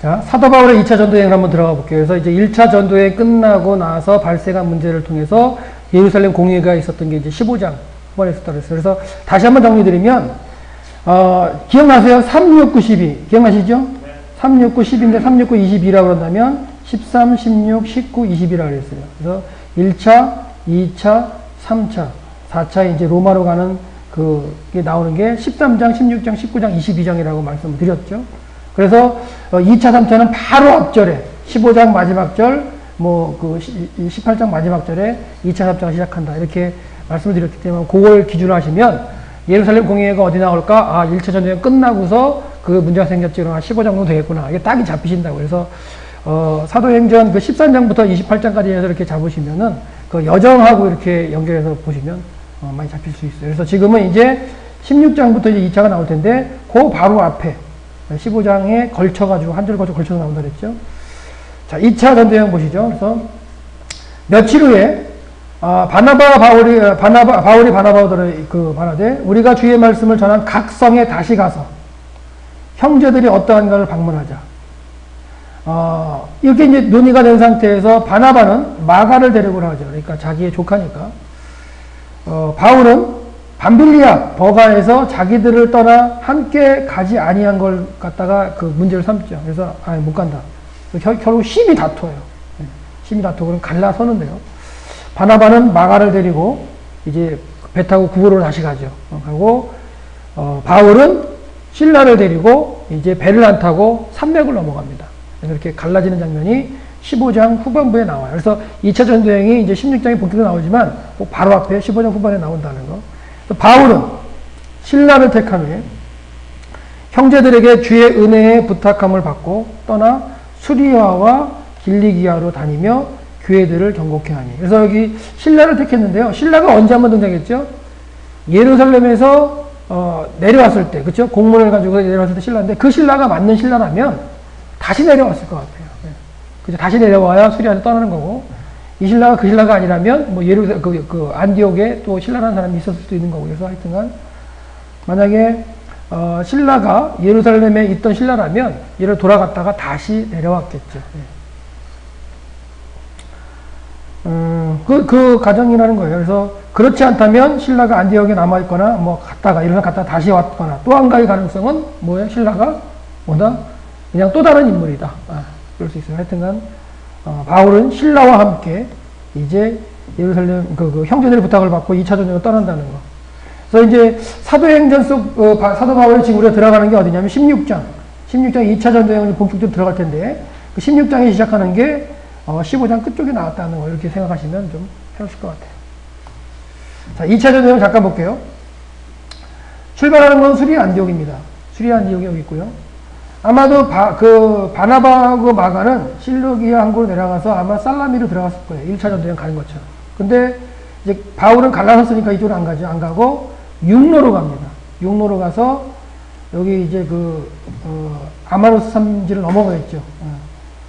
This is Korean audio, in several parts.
자, 사도 바울의 2차 전도여행을 한번 들어가 볼게요. 그래서 이제 1차 전도여행 끝나고 나서 발생한 문제를 통해서 예루살렘 공회가 있었던 게 이제 15장 후반에 있었다고 그랬어요. 그래서 다시 한번 정리드리면, 기억나세요? 369, 12. 기억나시죠? 네. 369, 10인데 369, 22라고 그런다면 13, 16, 19, 20이라고 그랬어요. 그래서 1차, 2차, 3차, 4차 이제 로마로 가는 그게 나오는 게 13장, 16장, 19장, 22장이라고 말씀을 드렸죠. 그래서 2차, 3차는 바로 앞절에 15장 마지막 절, 뭐 그 18장 마지막 절에 2차, 3차가 시작한다. 이렇게 말씀을 드렸기 때문에 그걸 기준으로 하시면 예루살렘 공회가 어디 나올까? 아, 1차 전쟁 끝나고서 그 문제가 생겼지. 그럼 15장 정도 되겠구나. 이게 딱이 잡히신다고. 그래서 사도행전 그 13장부터 28장까지 해서 이렇게 잡으시면은 그 여정하고 이렇게 연결해서 보시면 많이 잡힐 수 있어요. 그래서 지금은 이제 16장부터 이제 2차가 나올 텐데 그 바로 앞에 15장에 걸쳐가지고 한 줄 걸쳐서 나온다 그랬죠. 자, 2차 전도여행 보시죠. 그래서 며칠 후에 바울이 바나바더를 말하되 우리가 주의 말씀을 전한 각 성에 다시 가서 형제들이 어떠한가를 방문하자. 이렇게 이제 논의가 된 상태에서 바나바는 마가를 데리고 하죠. 그러니까 자기의 조카니까. 바울은 밤빌리아 버가에서 자기들을 떠나 함께 가지 아니한 걸 갖다가 그 문제를 삼죠. 그래서 못 간다. 결국 심히 다퉈요. 심히 다투고 그럼 갈라서는데요. 바나바는 마가를 데리고 이제 배 타고 구로로 다시 가죠. 하고 바울은 실라를 데리고 이제 배를 안 타고 산맥을 넘어갑니다. 그래서 이렇게 갈라지는 장면이 15장 후반부에 나와요. 그래서 2차 전도여행이 이제 16장에 본격적으로 나오지만 바로 앞에 15장 후반에 나온다는 거. 바울은 신라를 택한 후에 형제들에게 주의 은혜의 부탁함을 받고 떠나 수리아와 길리기아로 다니며 교회들을 경고케 하니. 그래서 여기 신라를 택했는데요. 신라가 언제 한번 등장했죠? 예루살렘에서 내려왔을 때, 그렇죠? 공문을 가지고 내려왔을 때 신라인데 그 신라가 맞는 신라라면 다시 내려왔을 것 같아요. 그죠? 다시 내려와야 수리아로 떠나는 거고, 이 신라가 그 신라가 아니라면 뭐 안디옥에 또 신라라는 사람이 있었을 수도 있는 거고. 그래서 하여튼간 만약에 신라가 예루살렘에 있던 신라라면 얘를 돌아갔다가 다시 내려왔겠죠. 그 가정이라는 거예요. 그래서 그렇지 않다면 신라가 안디옥에 남아있거나 뭐 갔다가 다시 왔거나 또 한 가지 가능성은 뭐예요? 신라가 뭐다? 그냥 또 다른 인물이다. 그럴 수 있어요. 하여튼간 바울은 신라와 함께 이제 예루살렘 그 형제들의 부탁을 받고 2차 전쟁을 떠난다는 거. 그래서 이제 사도행전 속 사도 바울이 지금 우리가 들어가는 게 어디냐면 16장 2차 전쟁을 본격적으로 들어갈 텐데 그 16장에 시작하는 게 15장 끝쪽에 나왔다는 거 이렇게 생각하시면 좀 편하실 것 같아요. 자, 2차 전쟁을 잠깐 볼게요. 출발하는 건 수리아 안디옥입니다. 수리아 안디옥이 여기 있고요. 아마도 바나바하고 마가는 실루기아 항구로 내려가서 아마 살라미로 들어갔을 거예요. 1차 전쟁 가는 것처럼. 근데 이제 바울은 갈라섰으니까 이쪽으로 안 가죠. 안 가고 육로로 갑니다. 육로로 가서 여기 이제 아마노스 산지를 넘어가겠죠.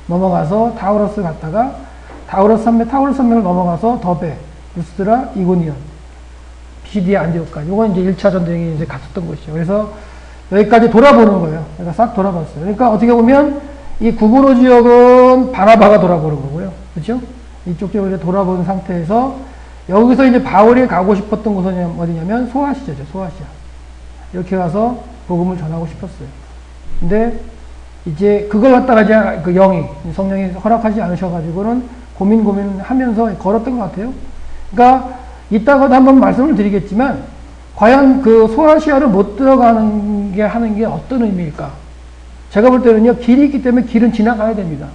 넘어가서 타우로스 갔다가 타우로스 산맥을 넘어가서 더베, 루스드라, 이고니온, 피시디아, 안디옥까지. 이건 이제 1차 전쟁이 이제 갔었던 곳이죠. 그래서 여기까지 돌아보는 거예요. 그러니까 싹 돌아봤어요. 그러니까 어떻게 보면 이 구브로 지역은 바나바가 돌아보는 거고요. 그렇죠? 이쪽 지역을 돌아본 상태에서 여기서 이제 바울이 가고 싶었던 곳은 어디냐면 소아시아죠. 소아시아. 이렇게 가서 복음을 전하고 싶었어요. 근데 이제 그걸 갖다가 이제 성령이 허락하지 않으셔가지고는 고민하면서 걸었던 것 같아요. 그러니까 이따가도 한번 말씀을 드리겠지만 과연 그 소아시아를 못 들어가는 게 하는 게 어떤 의미일까? 제가 볼 때는요, 길이 있기 때문에 길은 지나가야 됩니다.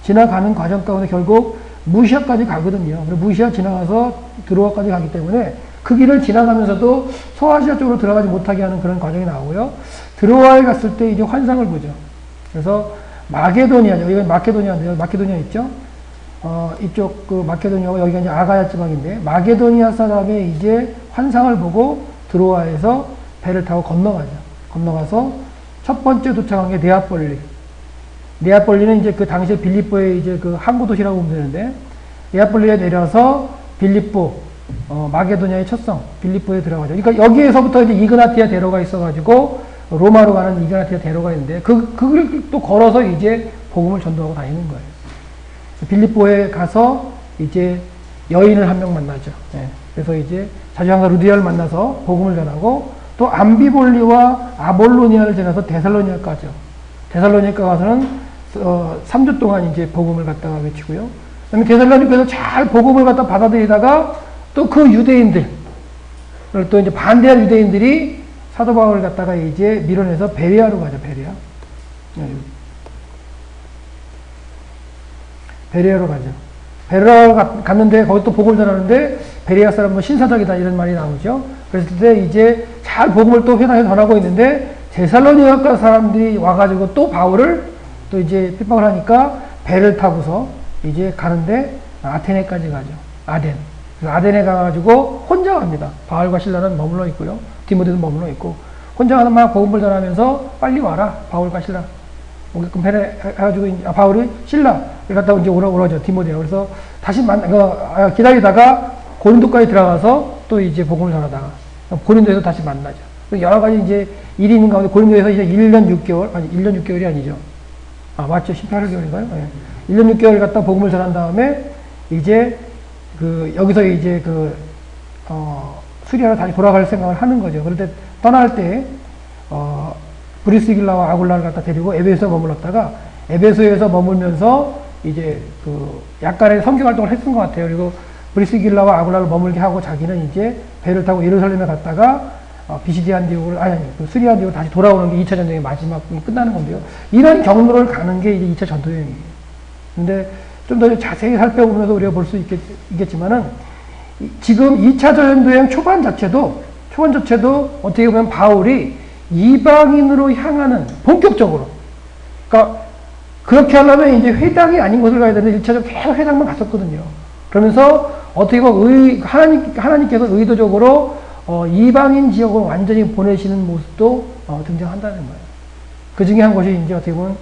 지나가는 과정 가운데 결국 무시아까지 가거든요. 무시아 지나가서 드로아까지 가기 때문에 그 길을 지나가면서도 소아시아 쪽으로 들어가지 못하게 하는 그런 과정이 나오고요. 드로아에 갔을 때 이제 환상을 보죠. 그래서 마게도니아죠. 이건 마케도니아인데요. 마케도니아 있죠? 이쪽 마케도니아가 여기가 이제 아가야 지방인데 마게도니아 사람의 이제 환상을 보고 드로아에서 배를 타고 건너가죠. 건너가서 첫 번째 도착한 게 네아폴리. 네아폴리는 이제 그 당시에 빌립보의 이제 그 항구 도시라고 보면 되는데 네아폴리에 내려서 빌립보, 마게도니아의 첫성 빌립보에 들어가죠. 그러니까 여기에서부터 이제 이그나티아 대로가 있어가지고 로마로 가는 이그나티아 대로가 있는데 그걸 또 걸어서 이제 복음을 전도하고 다니는 거예요. 빌립보에 가서 이제 여인을 한 명 만나죠. 예. 그래서 이제 자주상사 루디아를 만나서 복음을 전하고 또 암비볼리와 아볼로니아를 지나서 데살로니아 가죠. 데살로니아 가서는 3주 동안 이제 복음을 갖다가 외치고요. 그다음에 데살로니아에서 잘 복음을 갖다 받아들이다가 또 그 유대인들 또 이제 반대한 유대인들이 사도 바울을 갖다가 이제 밀어내서 베레아로 가죠. 베레아로 가죠. 베레아 갔는데 거기 또 복음을 전하는데 베레아 사람은 신사적이다 이런 말이 나오죠. 그랬을 때 이제 잘 복음을 또 회당에서 전하고 있는데 데살로니가 사람들이 와가지고 또 바울을 또 이제 핍박을 하니까 배를 타고서 이제 가는데 아테네까지 가죠. 아덴. 그래서 아덴에 가가지고 혼자 갑니다. 바울과 실라는 머물러 있고요. 디모데도 머물러 있고 혼자 가는 막 복음을 전하면서 빨리 와라 바울과 실라. 오게끔 해가지고 바울이 실라 갔다 이제 오라죠. 디모데요. 그래서 다시 기다리다가 고린도까지 들어가서 또 이제 복음을 전하다가 고린도에서 다시 만나죠. 여러 가지 이제 일이 있는 가운데 고린도에서 이제 1년 6개월, 아니 1년 6개월이 아니죠. 맞죠. 18개월인가요? 네. 1년 6개월 갖다 복음을 전한 다음에 이제 여기서 이제 수리아로 다시 돌아갈 생각을 하는 거죠. 그런데 떠날 때, 브리스길라와 아굴라를 갖다 데리고 에베소에 머물렀다가 에베소에서 머물면서 이제 약간의 선교 활동을 했던 것 같아요. 그리고 브리스길라와 아굴라를 머물게 하고 자기는 이제 배를 타고 예루살렘에 갔다가 비시디 안디옥을 수리아 안디옥을 다시 돌아오는 게 2차 전쟁의 마지막 끝나는 건데요. 이런 경로를 가는 게 이제 2차 전도 여행이에요. 근데 좀 더 자세히 살펴보면서 우리가 볼 수 있겠지만은 지금 2차 전도 여행 초반 자체도 어떻게 보면 바울이 이방인으로 향하는 본격적으로 그러니까 그렇게 하려면 이제 회당이 아닌 곳을 가야 되는데 1차적으로 계속 회당만 갔었거든요. 그러면서 어떻게 보면 하나님께서 의도적으로 이방인 지역으로 완전히 보내시는 모습도 등장한다는 거예요. 그 중에 한 곳이 이제 어떻게 보면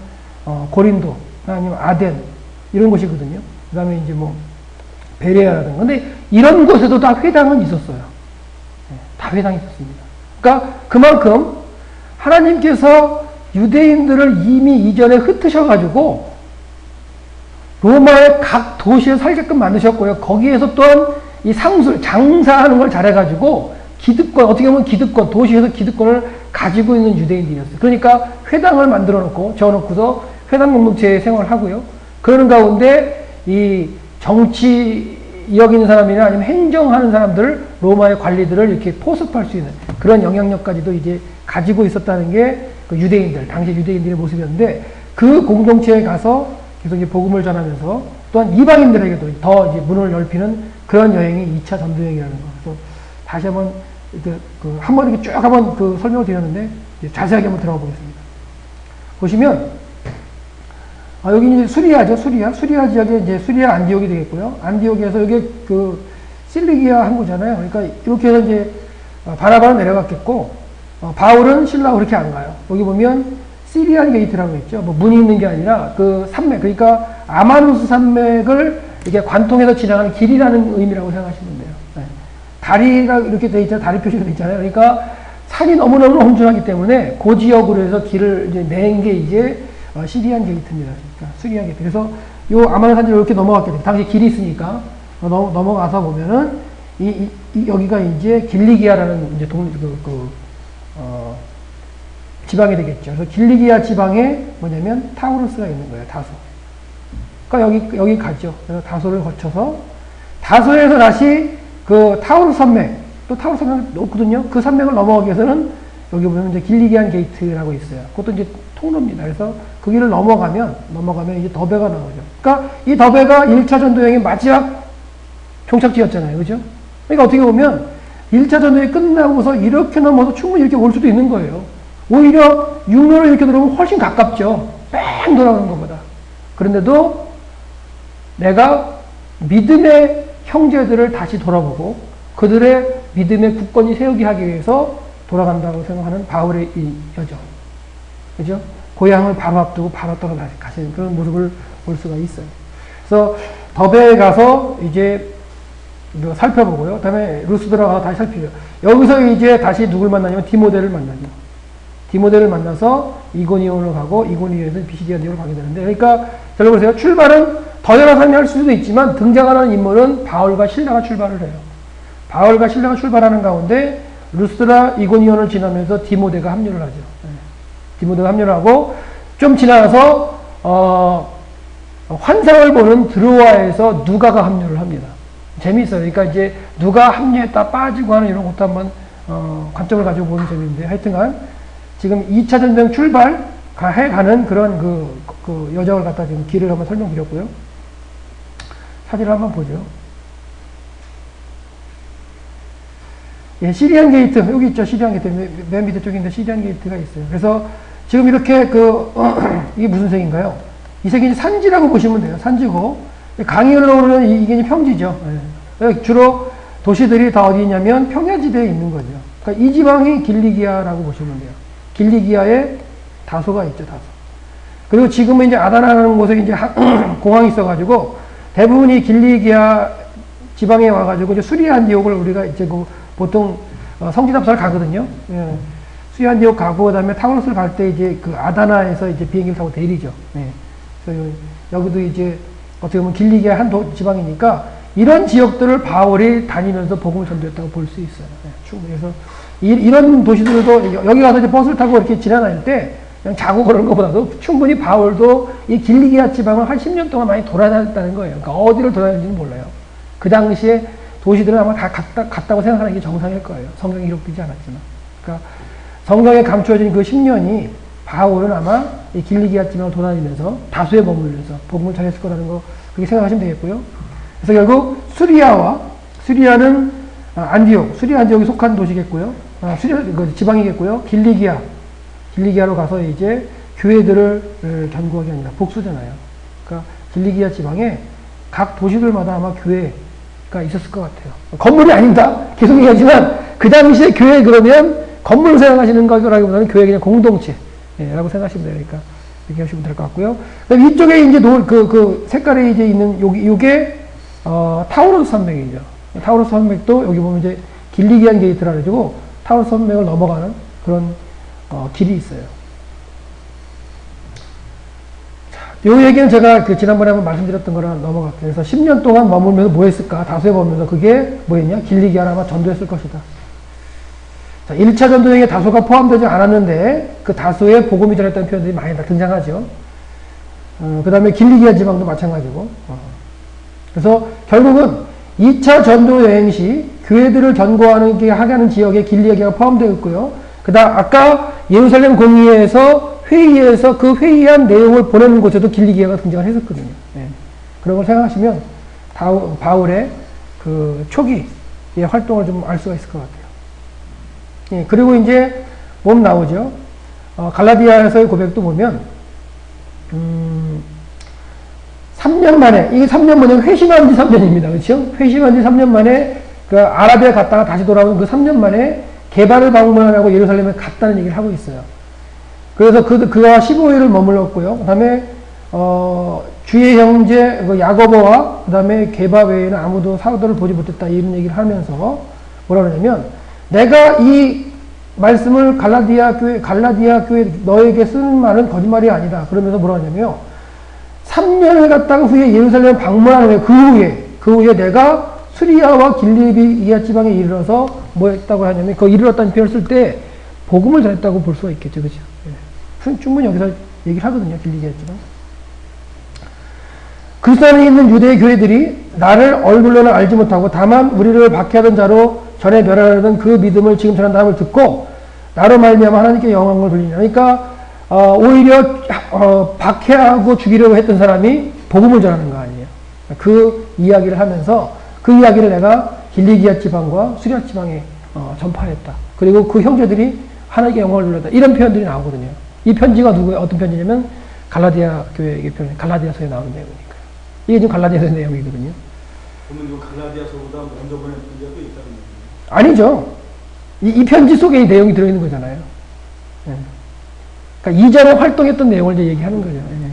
고린도 아니면 아덴 이런 곳이거든요. 그 다음에 이제 베레아라든가. 근데 이런 곳에도 다 회당은 있었어요. 다 회당이 있었습니다. 그러니까 그만큼 하나님께서 유대인들을 이미 이전에 흩으셔가지고 로마의 각 도시에 살게끔 만드셨고요. 거기에서 또한 이 상술, 장사하는 걸 잘해가지고 기득권, 어떻게 보면 기득권, 도시에서 기득권을 가지고 있는 유대인들이었어요. 그러니까 회당을 만들어 놓고, 지어놓고서 회당 공동체에 생활을 하고요. 그러는 가운데 이 정치 이어기는 사람이나 아니면 행정하는 사람들, 로마의 관리들을 이렇게 포섭할 수 있는 그런 영향력까지도 이제 가지고 있었다는 게 그 유대인들, 당시 유대인들의 모습이었는데 그 공동체에 가서 계속 이제 복음을 전하면서 또한 이방인들에게도 더 이제 문을 넓히는 그런 여행이 2차 전도여행이라는 거. 그래서 다시 한번 한번 이렇게 쭉 한번 설명을 드렸는데 자세하게 한번 들어가 보겠습니다. 보시면 여기 이제 수리아 지역에 이제 수리아 안디옥이 되겠고요. 안디옥에서 여기 실리기아 한 거잖아요. 그러니까 이렇게 해서 이제 바나바는 내려갔겠고 바울은 실라고 그렇게 안 가요. 여기 보면 시리안 게이트라고 있죠. 문이 있는 게 아니라 그 산맥, 그러니까 아마누스 산맥을 이렇게 관통해서 지나가는 길이라는 의미라고 생각하시면 돼요. 네. 다리가 이렇게 돼 있잖아요. 다리 표시가 돼 있잖아요. 그러니까 산이 너무너무 험준하기 때문에 그 지역으로 해서 길을 이제 낸 게 이제 시리안 게이트입니다. 그러니까 수리안 게이트. 그래서 요 아마누스 산지를 이렇게 넘어갔게 돼요. 당시 길이 있으니까 넘어가서 보면은 여기가 이제 길리기아라는 이제 지방이 되겠죠. 그래서 길리기아 지방에 뭐냐면 타우루스가 있는 거예요. 다소. 그러니까 여기 가죠. 그래서 다소를 거쳐서 다소에서 다시 그 타우루스 산맥, 또 타우루스 산맥이 높거든요. 그 산맥을 넘어가기 위해서는 여기 보면 이제 길리기안 게이트라고 있어요. 그것도 이제 통로입니다. 그래서 그 길을 넘어가면 이제 더베가 나오죠. 그러니까 이 더베가 1차 전도여행의 마지막 종착지였잖아요. 그죠? 그러니까 어떻게 보면 1차 전도여행이 끝나고서 이렇게 넘어서 충분히 이렇게 올 수도 있는 거예요. 오히려 육로로 이렇게 들어오면 훨씬 가깝죠. 뺑 돌아오는 것보다. 그런데도 내가 믿음의 형제들을 다시 돌아보고 그들의 믿음의 굳건히 세우게 하기 위해서 돌아간다고 생각하는 바울의 이 여정. 그죠? 고향을 바로 앞두고 바로 떠나가시는 그런 모습을 볼 수가 있어요. 그래서 더베에 가서 이제 살펴보고요. 그 다음에 루스 들어가서 다시 살피죠. 여기서 이제 다시 누굴 만나냐면 디모데를 만나죠. 디모데를 만나서 이고니온으로 가고 이고니온에서 비시디아 지역으로 가게 되는데, 그러니까 잘 보세요. 출발은 더 여러 사람이 할 수도 있지만 등장하는 인물은 바울과 실라가 출발을 해요. 바울과 실라가 출발하는 가운데 루스드라 이고니온을 지나면서 디모데가 합류를 하죠. 디모데가 합류를 하고 좀 지나서 환상을 보는 드로아에서 누가가 합류를 합니다. 재미있어요. 그러니까 이제 누가 합류했다 빠지고 하는 이런 것도 한번 관점을 가지고 보는 재미인데, 하여튼간 지금 2차 전쟁 출발해가는 그런 그 여정을 갖다 지금 길을 한번 설명드렸고요. 사진을 한번 보죠. 예, 시리안 게이트, 여기 있죠. 시리안 게이트. 맨 밑에 쪽인데 시리안 게이트가 있어요. 그래서 지금 이렇게 이게 무슨 색인가요? 이 색이 이제 산지라고 보시면 돼요. 산지고. 강이 흘러오르는 이게 이제 평지죠. 예. 주로 도시들이 다 어디 있냐면 평야지대에 있는 거죠. 그러니까 이 지방이 길리기아라고 보시면 돼요. 길리기아에 다소가 있죠, 다소. 그리고 지금은 이제 아다나라는 곳에 이제 공항이 있어가지고 대부분이 길리기아 지방에 와가지고 이제 수리아 안디옥을 우리가 이제 보통 성지답사를 가거든요. 예. 수리아 안디옥 가고 그다음에 타우로스를 갈 때 이제 그 아다나에서 이제 비행기를 타고 내리죠. 예. 그래서 여기도 이제 어떻게 보면 길리기아 한 지방이니까 이런 지역들을 바울이 다니면서 복음을 전도했다고 볼 수 있어요. 예. 충분히. 그래서 이런 도시들도 여기 가서 이제 버스를 타고 이렇게 지나다닐 때 그냥 자고 그러는 것보다도 충분히 바울도 이 길리기아 지방을 한 10년 동안 많이 돌아다녔다는 거예요. 그러니까 어디를 돌아다녔는지는 몰라요. 그 당시에 도시들은 아마 다 갔다고 생각하는 게 정상일 거예요. 성경에 기록되지 않았지만. 그러니까 성경에 감추어진 그 10년이 바울은 아마 이 길리기아 지방을 돌아다니면서 다수에 머물면서 복음을 전했을 거라는 거 그렇게 생각하시면 되겠고요. 그래서 결국 수리아는 수리아 안디옥이 속한 도시겠고요. 지방이겠고요. 길리기아로 가서 이제 교회들을 견고하게 합니다. 복수잖아요. 그러니까 길리기아 지방에 각 도시들마다 아마 교회가 있었을 것 같아요. 건물이 아닙니다. 계속 얘기하지만 그 당시에 교회 그러면 건물을 생각하시는 거라기보다는 교회 그냥 공동체라고 생각하시면 돼요. 그러니까 이렇게 하시면 될 것 같고요. 그다음에 이쪽에 이제 그 색깔에 이제 있는 요게 타우로스 산맥이죠. 타우로스 산맥도 여기 보면 이제 길리기안 게이트라 가지고 타우로스 산맥을 넘어가는 그런 길이 있어요. 자, 요 얘기는 제가 지난번에 한번 말씀드렸던 거랑 넘어갈게요. 그래서 10년 동안 머물면서 뭐 했을까? 다수에 머물면서 그게 뭐였냐? 길리기아를 아마 전도했을 것이다. 자, 1차 전도행에 다소가 포함되지 않았는데 그 다소에 복음이 전했다는 표현들이 많이 등장하죠. 그 다음에 길리기아 지방도 마찬가지고. 그래서 결국은 2차 전도 여행 시 교회들을 견고하는 게 하게 하는 지역에 길리기아가 포함되어 있고요. 그다음 아까 예루살렘 공의회에서 회의에서 그 회의한 내용을 보내는 곳에도 길리기아가 등장을 했었거든요. 네. 그런 걸 생각하시면 바울의 그 초기의 활동을 좀 알 수가 있을 것 같아요. 예, 그리고 이제 나오죠. 갈라디아에서의 고백도 보면 3년 만에, 이게 3년 뭐냐면 회심한 지 3년입니다. 그렇죠? 회심한 지 3년 만에 그 아라비아 갔다가 다시 돌아온 그 3년 만에 개발을 방문하고 예루살렘에 갔다는 얘기를 하고 있어요. 그래서 그가 15일을 머물렀고요. 그 다음에 주의 형제 야고보와 그 다음에 게바 외에는 아무도 사도를 보지 못했다 이런 얘기를 하면서 뭐라 그러냐면 내가 이 말씀을 갈라디아 교회 너에게 쓰는 말은 거짓말이 아니다. 그러면서 뭐라 하냐면요. 3년을 갔다가 후에 예루살렘 방문하는 거예요. 그 후에 내가 수리아와 길리기아 지방에 이르러서 뭐 했다고 하냐면 그 이르렀다는 표현을 쓸 때 복음을 전했다고 볼 수가 있겠죠. 그렇죠? 예. 충분히 여기서 얘기를 하거든요. 길리기아 지방. 그리스도 안에 있는 유대의 교회들이 나를 얼굴로는 알지 못하고 다만 우리를 박해하던 자로 전에 멸하려던 그 믿음을 지금 전한다함을 듣고 나로 말미암아 하나님께 영광을 돌리냐. 그러니까 오히려 박해하고 죽이려고 했던 사람이 복음을 전하는 거 아니에요. 그 이야기를 하면서 그 이야기를 내가 길리기아 지방과 수리아 지방에 전파했다. 그리고 그 형제들이 하나님께 영광을 돌렸다. 이런 표현들이 나오거든요. 이 편지가 어떤 편지냐면 갈라디아 교회의 편, 갈라디아서에 나오는 내용이니까요. 이게 지금 갈라디아서의 내용이거든요. 그러면 이 갈라디아서보다 먼저 보낸 편지가 또 있다는 거예요? 아니죠. 이 편지 속에 이 내용이 들어있는 거잖아요. 예. 그러니까 이전에 활동했던 내용을 이제 얘기하는 거죠. 예.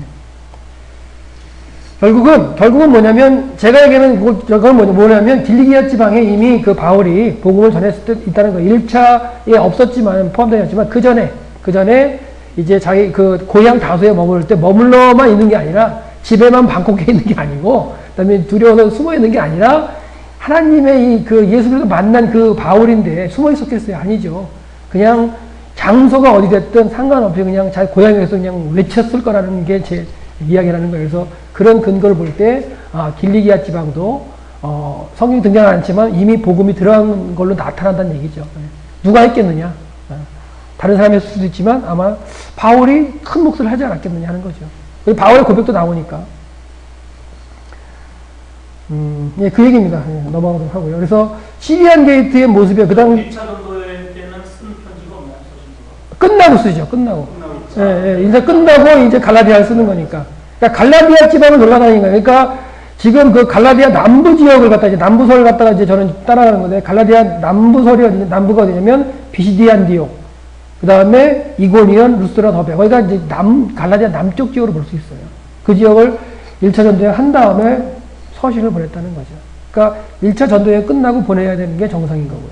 결국은 뭐냐면, 제가 얘기하는 그건 뭐냐면, 길리기아 지방에 이미 그 바울이 복음을 전했을 때 있다는 거예요. 1차에 없었지만, 포함되어 있지만, 그 전에 그 전에 이제 자기 그 고향 다소에 머무를 때 머물러만 있는 게 아니라 집에만 방콕해 있는 게 아니고 그다음에 두려워서 숨어 있는 게 아니라 하나님의 이 그 예수 그리스도 만난 그 바울인데 숨어 있었겠어요? 아니죠. 그냥 장소가 어디 됐든 상관없이 그냥 자기 고향에서 그냥 외쳤을 거라는 게 제 이야기라는 거예요. 그래서 그런 근거를 볼 때 길리기아 지방도 성경이 등장하지 않지만 이미 복음이 들어간 걸로 나타난다는 얘기죠. 누가 했겠느냐? 다른 사람이 했을 수도 있지만 아마 바울이 큰 몫을 하지 않았겠느냐 하는 거죠. 바울의 고백도 나오니까. 예, 그 얘기입니다. 예, 넘어가도록 하고요. 그래서 시리안 게이트의 모습이 그 당 1차 전도회 때는 쓴 편지가 없나요? 서신서가? 끝나고 쓰죠. 끝나고. 끝나고 예, 예, 이제 끝나고 이제 갈라디아를 쓰는 거니까. 그러니까 갈라디아 지방을 놀러다니는 거예요. 그러니까 지금 그 갈라디아 남부 지역을 갖다 이제 남부서를 갖다가 이제 저는 따라가는 건데 갈라디아 남부설이 어디 남부가 어디냐면 비시디 안디옥, 그 다음에 이고니온, 루스드라, 더베. 거기가 이제 갈라디아 남쪽 지역으로 볼 수 있어요. 그 지역을 1차 전도여행 한 다음에 서신을 보냈다는 거죠. 그러니까 1차 전도여행 끝나고 보내야 되는 게 정상인 거고요.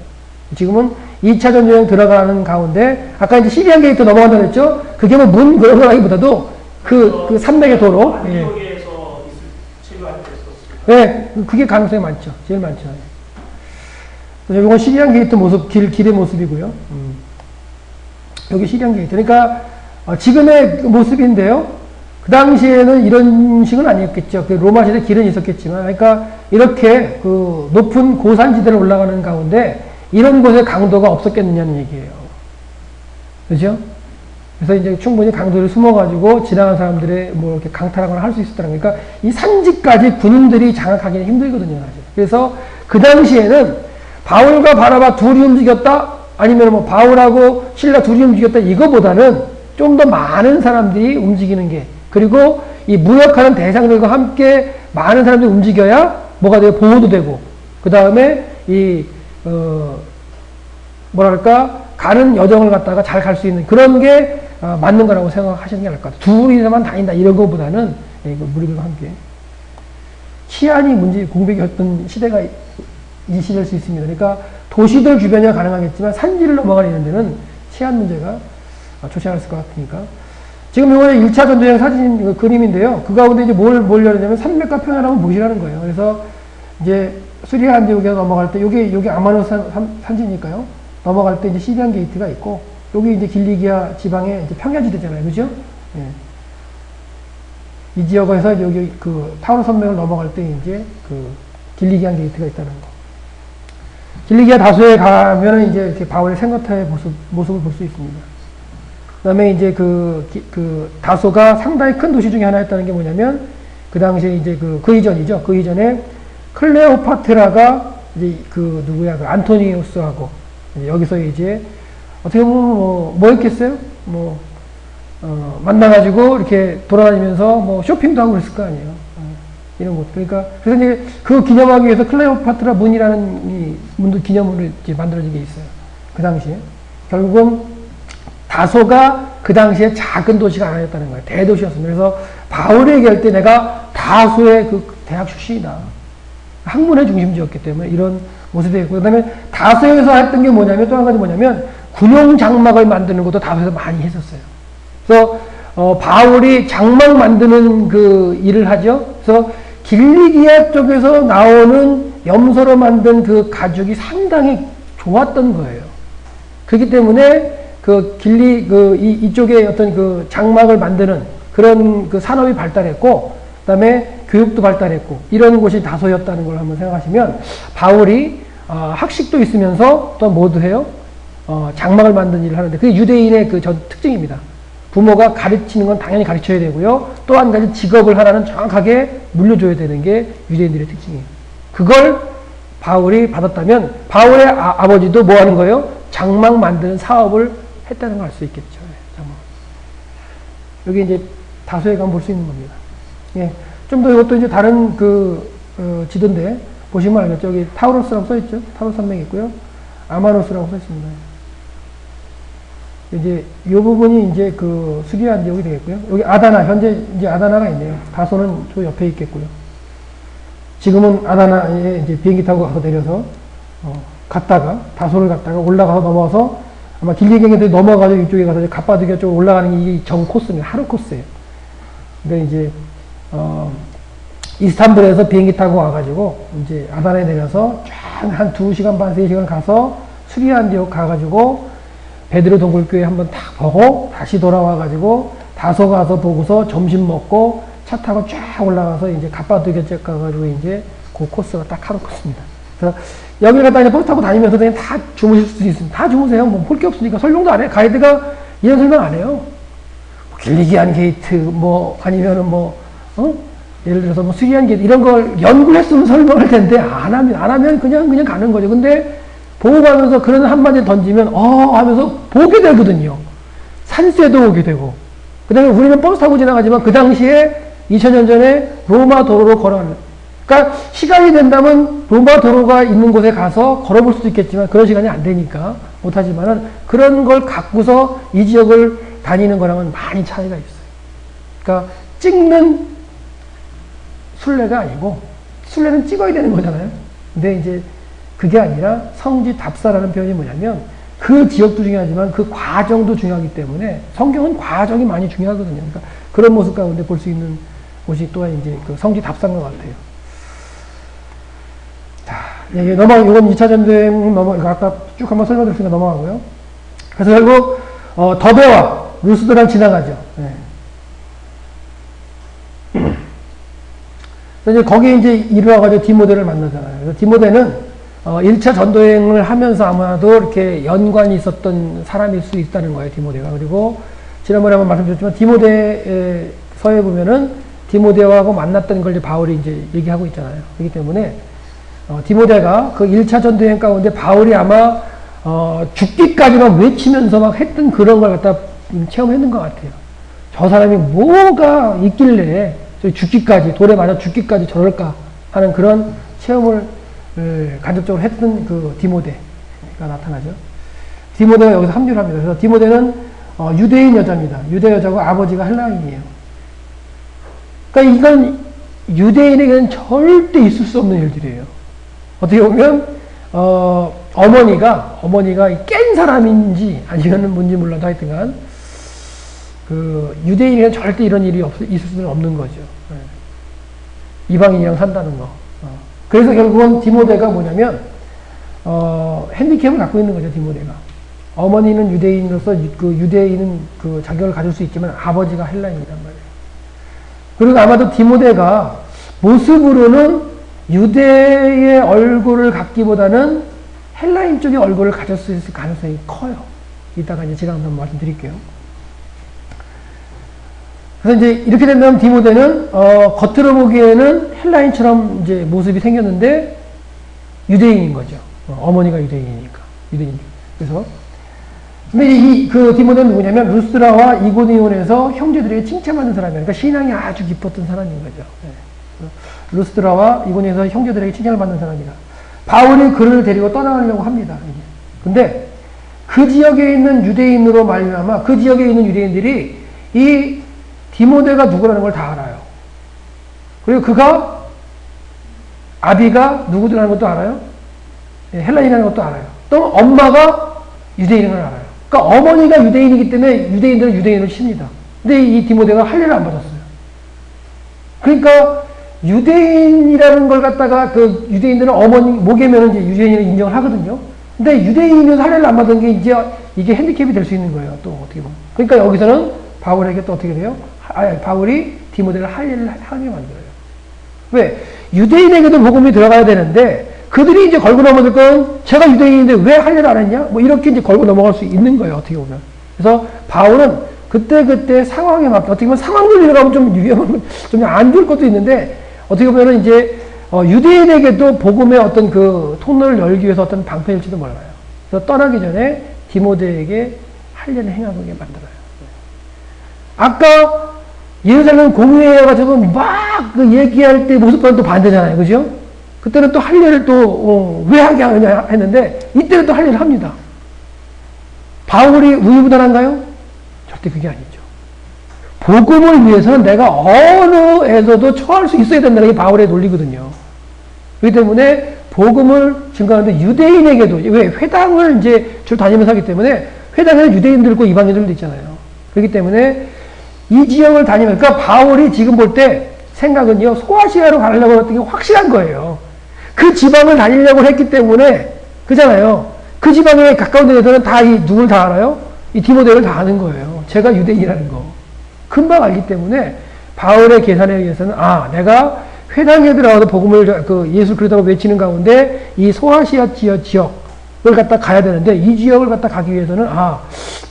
지금은 2차 전도여행 들어가는 가운데 아까 이제 시리안 게이트 넘어간다고 했죠. 그게 뭐 문 그런 거라기보다도 그 산맥의 도로. 예. 안디옥에서 체류할 때 썼어요. 네, 그게 가능성이 많죠. 제일 많죠. 이건 시리안 게이트 모습, 길의 모습이고요. 여기 시리안 게이트. 그러니까 지금의 모습인데요. 그 당시에는 이런 식은 아니었겠죠. 그 로마 시대 길은 있었겠지만, 그러니까 이렇게 그 높은 고산지대를 올라가는 가운데 이런 곳에 강도가 없었겠느냐는 얘기예요. 그죠? 그래서 이제 충분히 강도를 숨어가지고 지나간 사람들의 뭐 이렇게 강탈하거나 할 수 있었다는 거니까 이 산지까지 군인들이 장악하기는 힘들거든요, 사실. 그래서 그 당시에는 바울과 바나바 둘이 움직였다, 아니면 뭐 바울하고 실라 둘이 움직였다, 이거보다는 좀 더 많은 사람들이 움직이는 게, 그리고 이 무역하는 대상들과 함께 많은 사람들이 움직여야 뭐가 돼요? 보호도 되고, 그 다음에 뭐랄까, 가는 여정을 갖다가 잘 갈 수 있는 그런 게 맞는 거라고 생각하시는 게 나을 것 같아요. 둘이서만 다닌다 이런 것보다는 무리들과 함께. 치안이 문제, 공백이었던 시대가 이 시대일 수 있습니다. 그러니까 도시들 주변이야 가능하겠지만 산지를 넘어가는 데는 치안 문제가 좋지 않았을 것 같으니까. 지금 이번에 1차 전도여행 사진 그림인데요. 그 가운데 이제 뭘 열냐면 산맥과 평야를 한번 보시라는 거예요. 그래서 이제 시리안 안디옥에 넘어갈 때 여기 아마노스 산지니까요. 넘어갈 때 이제 시리안 게이트가 있고 여기 이제 길리기아 지방의 이제 평야지대잖아요. 그죠? 예. 이 지역에서 여기 그 타우르 산맥을 넘어갈 때 이제 그 길리기안 게이트가 있다는 거. 길리기아 다소에 가면은 이제 이렇게 바울의 생거타의 모습을 볼 수 있습니다. 그 다음에 이제 그 다소가 상당히 큰 도시 중에 하나였다는 게 뭐냐면 그 당시에 이제 그 이전이죠. 그 이전에 클레오파트라가 이제 그 누구야, 그 안토니우스하고 여기서 이제 어떻게 보면 뭐 했겠어요? 만나가지고 이렇게 돌아다니면서 뭐 쇼핑도 하고 그랬을 거 아니에요. 이런 것. 그러니까, 그래서 이제 그 기념하기 위해서 클레오파트라 문이라는 이 문도 기념으로 이제 만들어진 게 있어요. 그 당시에. 결국은 다소가 그 당시에 작은 도시가 아니었다는 거예요. 대도시였습니다. 그래서 바울이 얘기할 때 내가 다소의 그 대학 출신이다. 학문의 중심지였기 때문에 이런 모습이 있고, 그 다음에 다소에서 했던 게 뭐냐면 또 한 가지 뭐냐면 군용 장막을 만드는 것도 다소에서 많이 했었어요. 그래서 바울이 장막 만드는 그 일을 하죠. 그래서 길리기아 쪽에서 나오는 염소로 만든 그 가죽이 상당히 좋았던 거예요. 그렇기 때문에 이쪽에 어떤 그 장막을 만드는 그런 그 산업이 발달했고, 그 다음에 교육도 발달했고, 이런 곳이 다소였다는 걸 한번 생각하시면, 바울이, 학식도 있으면서 또 뭐도 해요? 장막을 만드는 일을 하는데, 그게 유대인의 그 특징입니다. 부모가 가르치는 건 당연히 가르쳐야 되고요. 또 한 가지 직업을 하나는 정확하게 물려줘야 되는 게 유대인들의 특징이에요. 그걸 바울이 받았다면, 바울의 아버지도 뭐 하는 거예요? 장막 만드는 사업을 했다는 걸 알 수 있겠죠. 여기 이제 다소에 가면 볼 수 있는 겁니다. 예. 좀 더 이것도 이제 다른 지도인데, 보시면 알겠죠. 여기 타우로스라고 써있죠. 타우로스 산맥이 있고요. 아마노스라고 써있습니다. 이제 이 부분이 이제 그 시리안 지역이 되겠고요. 여기 아다나, 현재 이제 아다나가 있네요. 다소는 저 옆에 있겠고요. 지금은 아다나에 이제 비행기 타고 가서 내려서, 다소를 갔다가 올라가서 넘어와서 아마 길게 얘기해도 넘어가서 이쪽에 가서 갑바두기아 쪽 올라가는 게 이게 정 코스입니다. 하루 코스예요. 그러니까 이제, 이스탄불에서 비행기 타고 와가지고, 이제 아다나에 내려서 쫙 한 2시간 반, 3시간 가서 수리안디옥 가가지고, 베드로 동굴교회 한번 탁 보고, 다시 돌아와가지고, 다소 가서 보고서 점심 먹고, 차 타고 쫙 올라가서 이제 갑바두기아 쪽 가가지고 이제 그 코스가 딱 하루 코스입니다. 그래서 여기 갔다 이제 버스 타고 다니면서 그냥 다 주무실 수도 있습니다. 다 주무세요. 뭐 볼 게 없으니까 설명도 안 해요. 가이드가 이런 설명 안 해요. 뭐 길리기안 게이트, 뭐 아니면은 뭐, 예를 들어서 뭐 수리안 게이트 이런 걸 연구를 했으면 설명할 텐데 안 하면 그냥 가는 거죠. 근데 보고 가면서 그런 한마디 던지면 하면서 보게 되거든요. 산세도 오게 되고. 그 다음에 우리는 버스 타고 지나가지만 그 당시에 2000년 전에 로마 도로로 그러니까 시간이 된다면 로마 도로가 있는 곳에 가서 걸어볼 수도 있겠지만 그런 시간이 안 되니까 못하지만은 그런 걸 갖고서 이 지역을 다니는 거랑은 많이 차이가 있어요. 그러니까 찍는 순례가 아니고 순례는 찍어야 되는 거잖아요. 근데 이제 그게 아니라 성지 답사라는 표현이 뭐냐면 그 지역도 중요하지만 그 과정도 중요하기 때문에 성경은 과정이 많이 중요하거든요. 그러니까 그런 모습 가운데 볼 수 있는 곳이 또한 이제 그 성지 답사인 것 같아요. 자, 이게 이건 2차 전쟁 아까 쭉 한번 설명드렸으니까 넘어가고요. 그래서 결국, 더베와 루스드랑 지나가죠. 네. 그래서 이제 거기에 이제 이르러가지고 디모데를 만나잖아요. 그래서 디모데는, 1차 전도행을 하면서 아마도 이렇게 연관이 있었던 사람일 수 있다는 거예요, 디모데가. 그리고 지난번에 한번 말씀드렸지만, 디모데서에 보면은 디모데하고 만났던 걸 이제 바울이 이제 얘기하고 있잖아요. 그렇기 때문에, 디모데가 그 1차 전도행 가운데 바울이 아마, 죽기까지만 외치면서 막 했던 그런 걸 갖다 체험했는 것 같아요. 저 사람이 뭐가 있길래 죽기까지, 돌에 맞아 죽기까지 저럴까 하는 그런 체험을 간접적으로 했던 그 디모데가 나타나죠. 디모데가 여기서 합류를 합니다. 그래서 디모데는 유대인 여자입니다. 유대 여자고 아버지가 헬라인이에요. 그러니까 이건 유대인에게는 절대 있을 수 없는 일들이에요. 어떻게 보면 어머니가 깬 사람인지 아니면 뭔지 몰라도 하여튼간 그 유대인에게는 절대 이런 일이 있을 수는 없는 거죠. 이방인이랑 산다는 거. 그래서 결국은 디모데가 뭐냐면 핸디캡을 갖고 있는 거죠. 디모데가 어머니는 유대인으로서 그 유대인은 그 자격을 가질 수 있지만 아버지가 헬라인이란 말이에요. 그리고 아마도 디모데가 모습으로는 유대의 얼굴을 갖기보다는 헬라인 쪽의 얼굴을 가질 수 있을 가능성이 커요. 이따가 이제 제가 한번 말씀드릴게요. 그래서 이제 이렇게 된다면 디모데는 겉으로 보기에는 헬라인처럼 이제 모습이 생겼는데 유대인인 거죠. 어머니가 유대인이니까. 유대인. 그래서 근데 그 디모데는 누구냐면 루스드라와 이고니온에서 형제들에게 칭찬받는 사람이에요. 그러니까 신앙이 아주 깊었던 사람인 거죠. 네. 루스드라와 이고니온에서 형제들에게 칭찬을 받는 사람이다. 바울이 그를 데리고 떠나가려고 합니다. 근데 그 지역에 있는 유대인으로 말미암아 그 지역에 있는 유대인들이 이 디모데가 누구라는 걸 다 알아요. 그리고 그가 아비가 누구라는 것도 알아요. 헬라인이라는 것도 알아요. 또 엄마가 유대인인 걸 알아요. 그러니까 어머니가 유대인이기 때문에 유대인들은 유대인을 칩니다. 근데 이 디모데가 할례를 안 받았어요. 그러니까 유대인이라는 걸 갖다가 그 유대인들은 어머니 목에면 이제 유대인을 인정을 하거든요. 근데 유대인이면서 할례를 안 받은 게 이제 이게 핸디캡이 될 수 있는 거예요. 또 어떻게 보면. 그러니까 여기서는 바울에게 또 어떻게 돼요? 바울이 디모데를 할례를 하게 만들어요. 왜? 유대인에게도 복음이 들어가야 되는데 그들이 이제 걸고 넘어질 건 제가 유대인인데 왜 할례를 안 했냐? 뭐 이렇게 이제 걸고 넘어갈 수 있는 거예요. 어떻게 보면. 그래서 바울은 그때 상황에 맞게 어떻게 보면 상황을 들어가면 좀 위험한 좀 안 좋을 것도 있는데 어떻게 보면 이제 유대인에게도 복음의 어떤 그 통로를 열기 위해서 어떤 방편일지도 몰라요. 그래서 떠나기 전에 디모데에게 할례를 행하게 만들어요. 아까 예루살렘 공회에 가지고 막 그 얘기할 때 모습과는 또 반대잖아요. 그죠? 그때는 또 할례를 또 왜 하게 하느냐 했는데 이때는 또 할례를 합니다. 바울이 우유부단한가요? 절대 그게 아니죠. 복음을 위해서는 내가 어느에서도 처할 수 있어야 된다는 게 바울의 논리거든요. 그렇기 때문에 복음을 증거하는데 유대인에게도 왜 회당을 이제 주로 다니면서 하기 때문에 회당에는 유대인들 있고 이방인들도 있잖아요. 그렇기 때문에 이 지역을 다니면, 그러니까 바울이 지금 볼 때 생각은요, 소아시아로 가려고 했던 게 확실한 거예요. 그 지방을 다니려고 했기 때문에, 그잖아요. 그 지방에 가까운 데에서는 다 누굴 다 알아요? 이 디모데를 다 아는 거예요. 제가 유대인이라는 거. 금방 알기 때문에 바울의 계산에 의해서는, 내가 회당에 들어가서 복음을, 예수 그리스도라고 외치는 가운데 이 소아시아 지역을 갖다 가야 되는데, 이 지역을 갖다 가기 위해서는,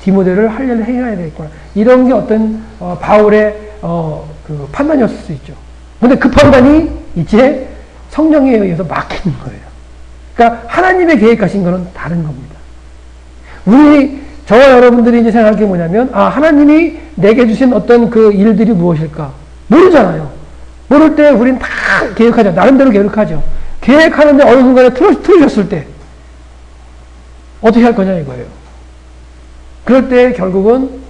디모데를 할례를 해야 되겠구나. 이런 게 어떤, 바울의, 그 판단이었을 수 있죠. 근데 그 판단이 이제 성령에 의해서 막히는 거예요. 그러니까 하나님의 계획하신 거는 다른 겁니다. 저와 여러분들이 이제 생각할 게 뭐냐면, 하나님이 내게 주신 어떤 그 일들이 무엇일까? 모르잖아요. 모를 때 우린 다 계획하죠. 나름대로 계획하죠. 계획하는데 어느 순간에 틀어졌을 때, 어떻게 할 거냐 이거예요. 그럴 때 결국은,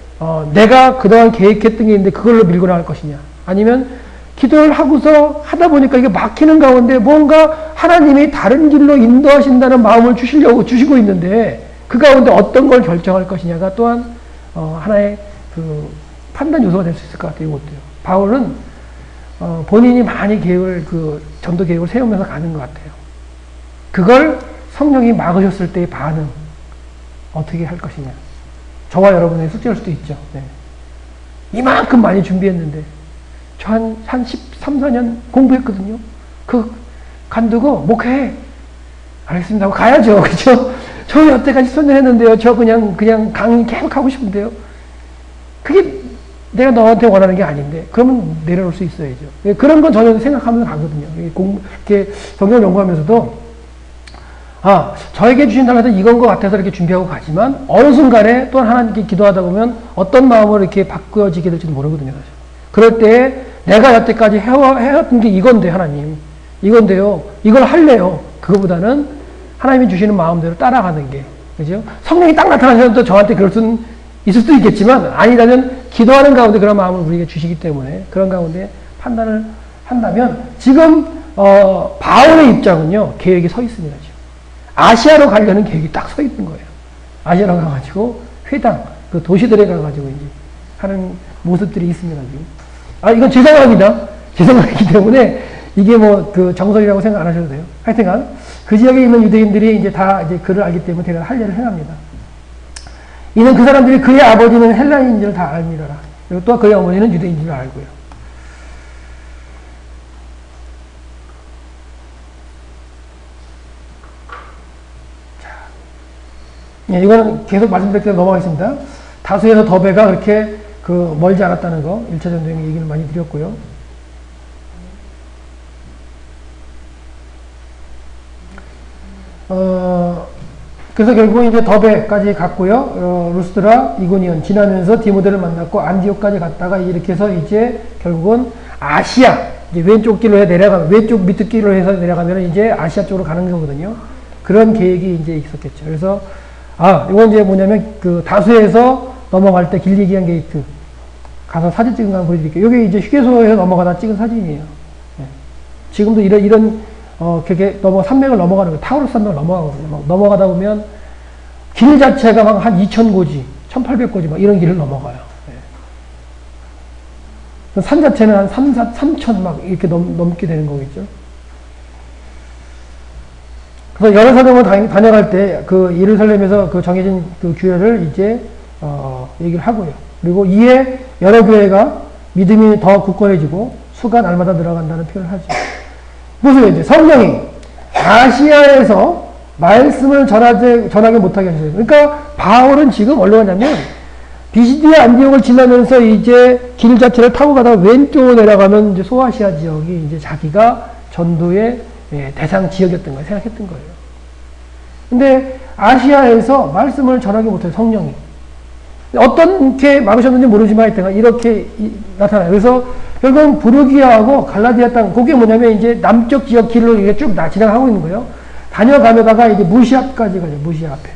내가 그동안 계획했던 게 있는데 그걸로 밀고 나갈 것이냐. 아니면 기도를 하고서 하다 보니까 이게 막히는 가운데 뭔가 하나님이 다른 길로 인도하신다는 마음을 주시고 있는데, 그 가운데 어떤 걸 결정할 것이냐가 또한 하나의 그 판단 요소가 될 수 있을 것 같아요. 이것도요. 바울은 본인이 많이 전도 계획을 세우면서 가는 것 같아요. 그걸 성령이 막으셨을 때의 반응, 어떻게 할 것이냐. 저와 여러분의 숙제일 수도 있죠. 네. 이만큼 많이 준비했는데 저 한 13, 14년 공부했거든요. 간두고 목회 알겠습니다 하고 가야죠. 그렇죠? 저 여태까지 선전했는데요. 저 그냥 강의 계속 하고 싶은데요. 그게 내가 너한테 원하는 게 아닌데, 그러면 내려놓을 수 있어야죠. 그런 건 전혀 생각하면서 가거든요. 이렇게 성경 연구하면서도, 저에게 주신 달란트는 이건 것 같아서 이렇게 준비하고 가지만, 어느 순간에 또한 하나님께 기도하다 보면 어떤 마음으로 이렇게 바꿔지게 될지도 모르거든요. 사실. 그럴 때 내가 여태까지 해왔던 게 이건데, 하나님. 이건데요. 이걸 할래요. 그거보다는 하나님이 주시는 마음대로 따라가는 게, 그죠? 성령이 딱 나타나셔서 또 저한테 그럴 수는 있을 수도 있겠지만, 아니라면 기도하는 가운데 그런 마음을 우리에게 주시기 때문에 그런 가운데 판단을 한다면, 지금 바울의 입장은요, 계획이 서 있습니다. 지금. 아시아로 가려는 계획이 딱 서 있는 거예요. 아시아로 가가지고 회당, 그 도시들에 가가지고 이제 하는 모습들이 있습니다. 지금. 이건 제 생각입니다. 제 생각이기 때문에 이게 그 정설이라고 생각 안 하셔도 돼요. 하여튼간 그 지역에 있는 유대인들이 이제 다 이제 그를 알기 때문에 대략 할례를 행합니다. 이는 그 사람들이 그의 아버지는 헬라인인 줄 다 압니다. 그리고 또 그의 어머니는 유대인인 줄 알고요. 자, 이거는 계속 말씀드릴게요. 넘어가겠습니다. 다수에서 더베가 그렇게 멀지 않았다는 거, 1차 전쟁의 얘기를 많이 드렸고요. 그래서 결국 이제 더베까지 갔고요. 루스드라, 이고니온 지나면서 디모데를 만났고 안디옥까지 갔다가 이렇게 해서 이제 결국은 아시아, 이제 왼쪽 길로 내려가면, 왼쪽 밑에 길로 해서 내려가면 이제 아시아 쪽으로 가는 거거든요. 그런 계획이 이제 있었겠죠. 그래서 이건 이제 뭐냐면 다수에서 넘어갈 때 길리기안 게이트 가서 사진 찍은 거 한번 보여드릴게요. 이게 이제 휴게소에서 넘어가다 찍은 사진이에요. 네. 지금도 이런 그렇게 산맥을 넘어가는 거예요. 타우루스 산맥을 넘어가거든요. 막 넘어가다 보면 길 자체가 막 한 2,000고지, 1,800고지 막 이런 길을 넘어가요. 네. 산 자체는 한 3,000 막 이렇게 넘게 되는 거겠죠. 그래서 예루살렘을 다녀갈 때 예루살렘에서 정해진 교회를 이제 얘기를 하고요. 그리고 이에 여러 교회가 믿음이 더 굳건해지고 수가 날마다 늘어간다는 표현을 하죠. 무슨 이제 성령이 아시아에서 말씀을 전하게 못하게 하셨어요. 그러니까 바울은 지금 어디로 가냐면 비시디아 안디옥을 지나면서 이제 길 자체를 타고 가다가 왼쪽으로 내려가면 이제 소아시아 지역이 이제 자기가 전도의 대상 지역이었던 거예요. 생각했던 거예요. 근데 아시아에서 말씀을 전하게 못해요. 성령이. 어떻게 막으셨는지 모르지만 하여튼 이렇게 나타나요. 그래서 결국은 부르기아하고 갈라디아 땅, 그게 뭐냐면 이제 남쪽 지역 길로 이게 쭉 지나가고 있는 거예요. 다녀가다가 이제 무시아까지 가죠. 무시아 앞에.